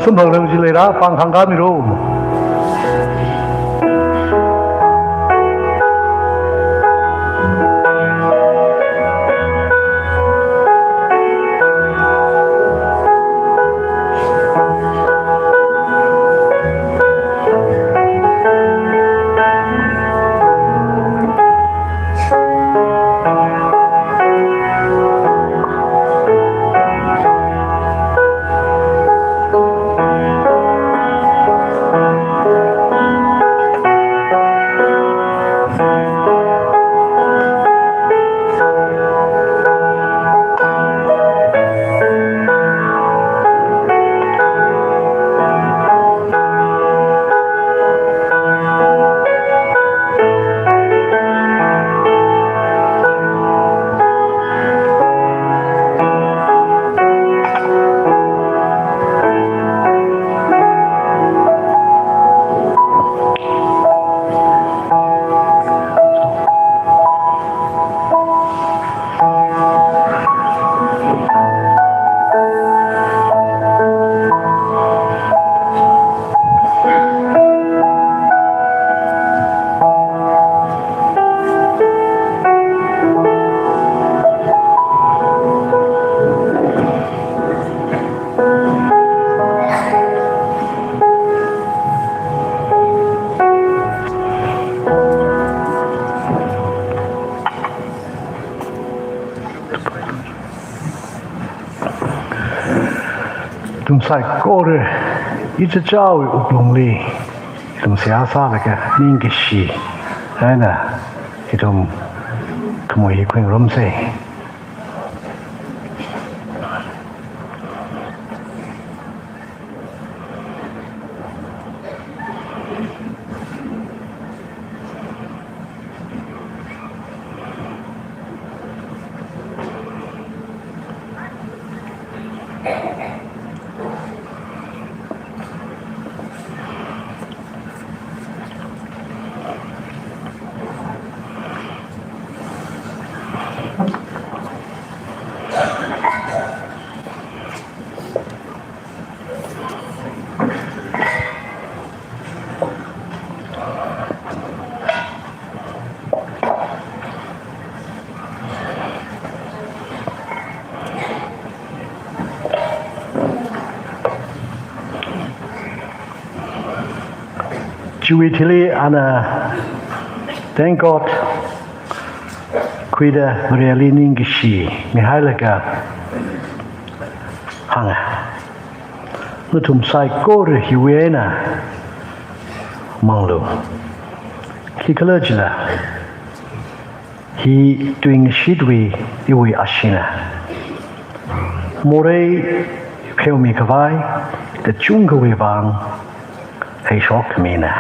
Sumang silera panghang kami ro. 同晒过日，一直教育乌龙里，同写啥那个宁个事，哎呢，一同同我一块romsay。Juitili ana thank God kuida really ningishi mihailaka hanga nutum sai kor hiwena manglo kikalajla he doing shidwi iwi ashina more kelmi kavai the chunga wevang hey shock mina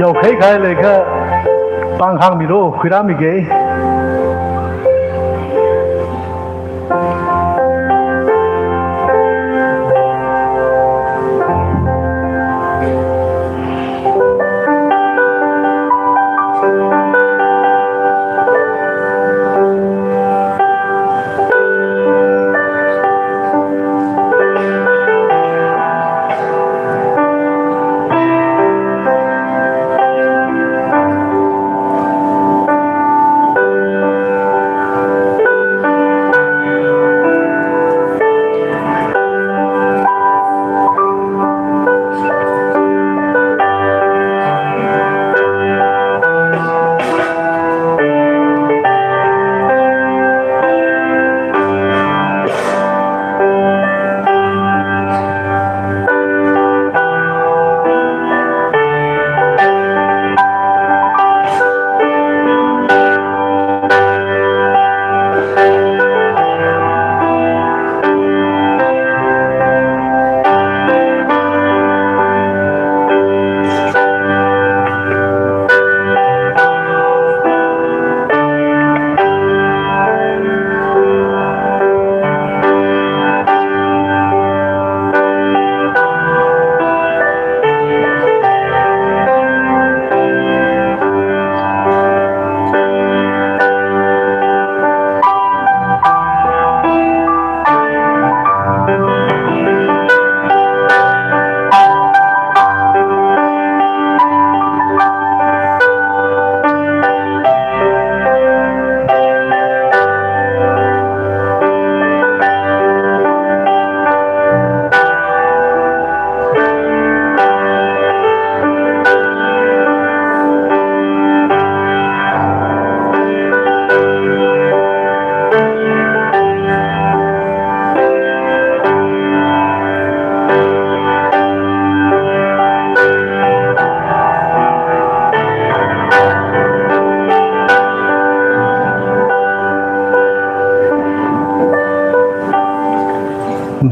又开开那个帮行米路回答米给。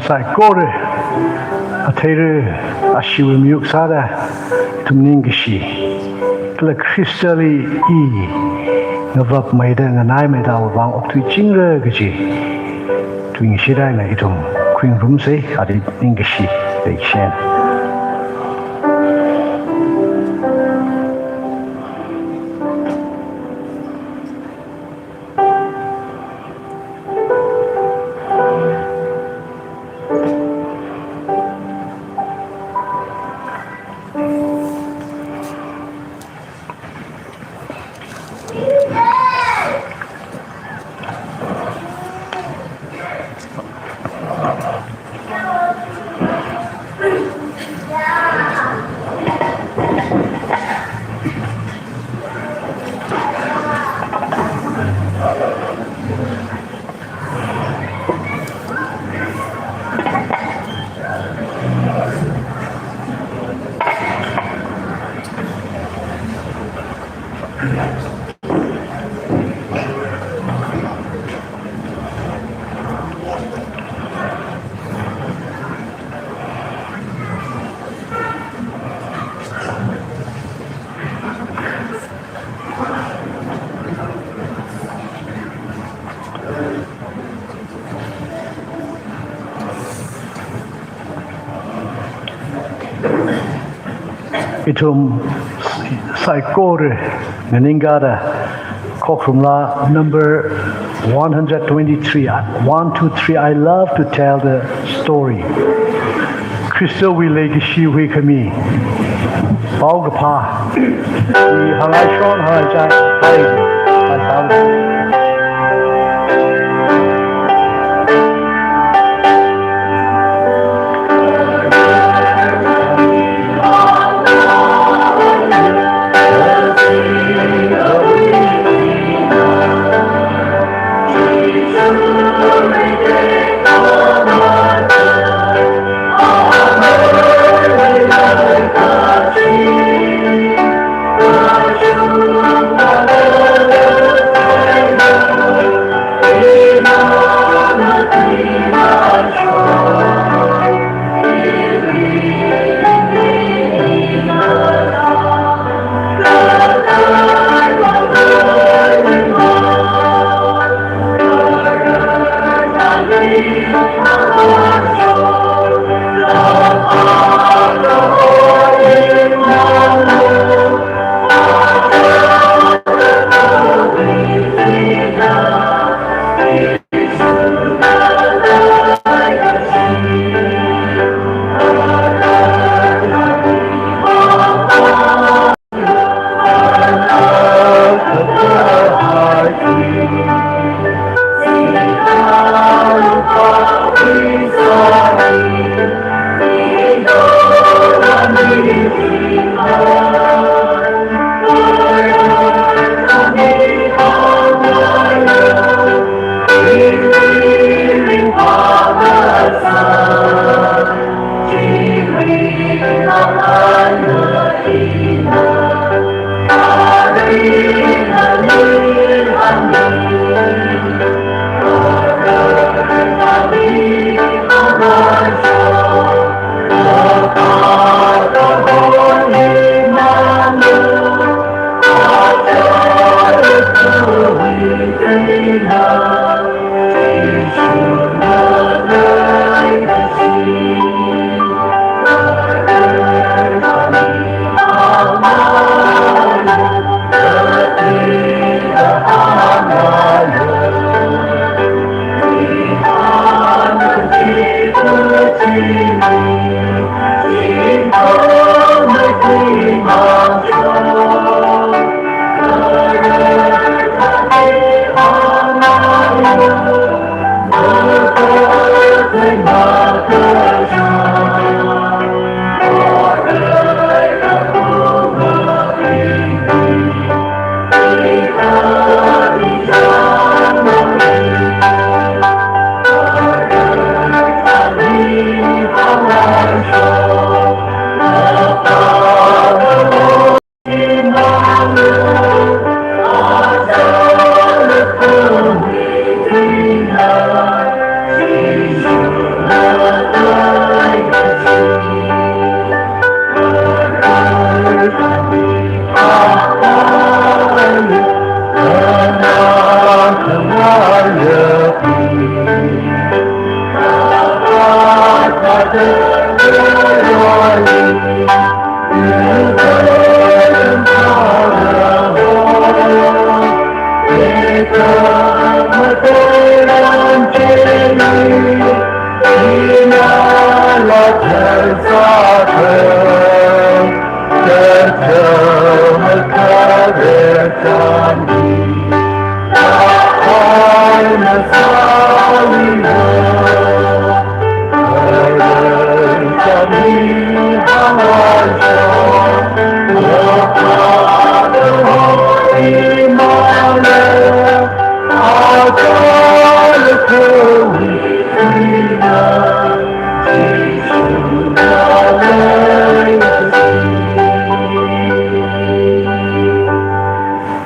sai kore atere ashiwe miuk sada tum ningishi kla kristali I ngavap maida nganai maida wang oktui chingre gaji twing shidai na itum queen room se adi ningishi shen itum saikore nganingada kokrumla number 123 123 I love to tell the story Crystal we lake shi we kami baugapa we halai shon halai jai hai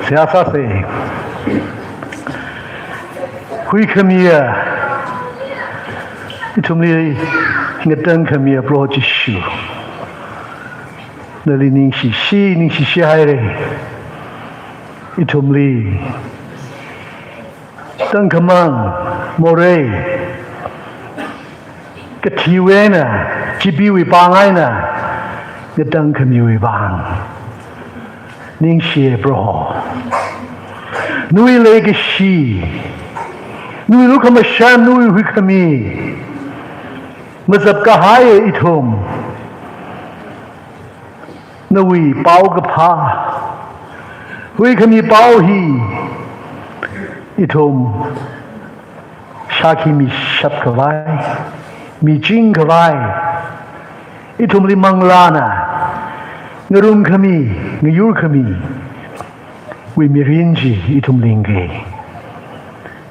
Siapa sih? Hui kemia, itu mili ngedeng kemia projishu. Dari ningsi hari, itu mili deng kemang more, ketiwena, cibiwi bangaina, ngedeng kemia bang. Ningsi bro. Nui lagi shi, nui lu kama shan nui hui kami, mazab kahaya itum, nui pau kapa, hui kami pau hi, itum, shaki mi shat kawai, mi jing kawai, itum limang lana, ngerum kami, ngeyur kami. We mirinji itum lingge,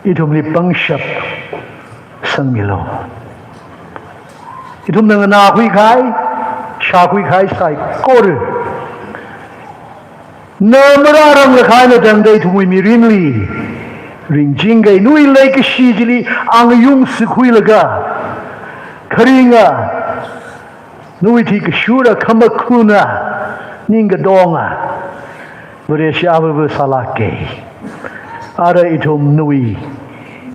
itum li pangshap sang milo, itum nangana hui kai, sha hui kai sai kor. Namarang lakai na dangday itum we mirinli, ring jingay nui lake shijili ang yung sikhui laga, karinga, nui ti kashura kamakuna, ninga donga. Beresyabu salake, ada itum nui,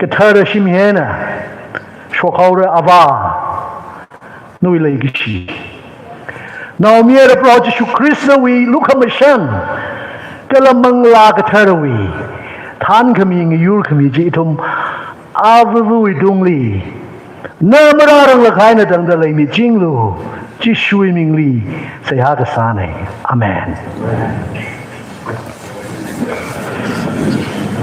ketara shimiena, shokaura ava, nui legishi. Now miera project Krishna we luka mashan, kalamangla ketara we, tan kami ngiyur kami jitum, avu idungli, namarang lakai na dangdalay mi jinglu, jishui mingli, sayada sane, amen.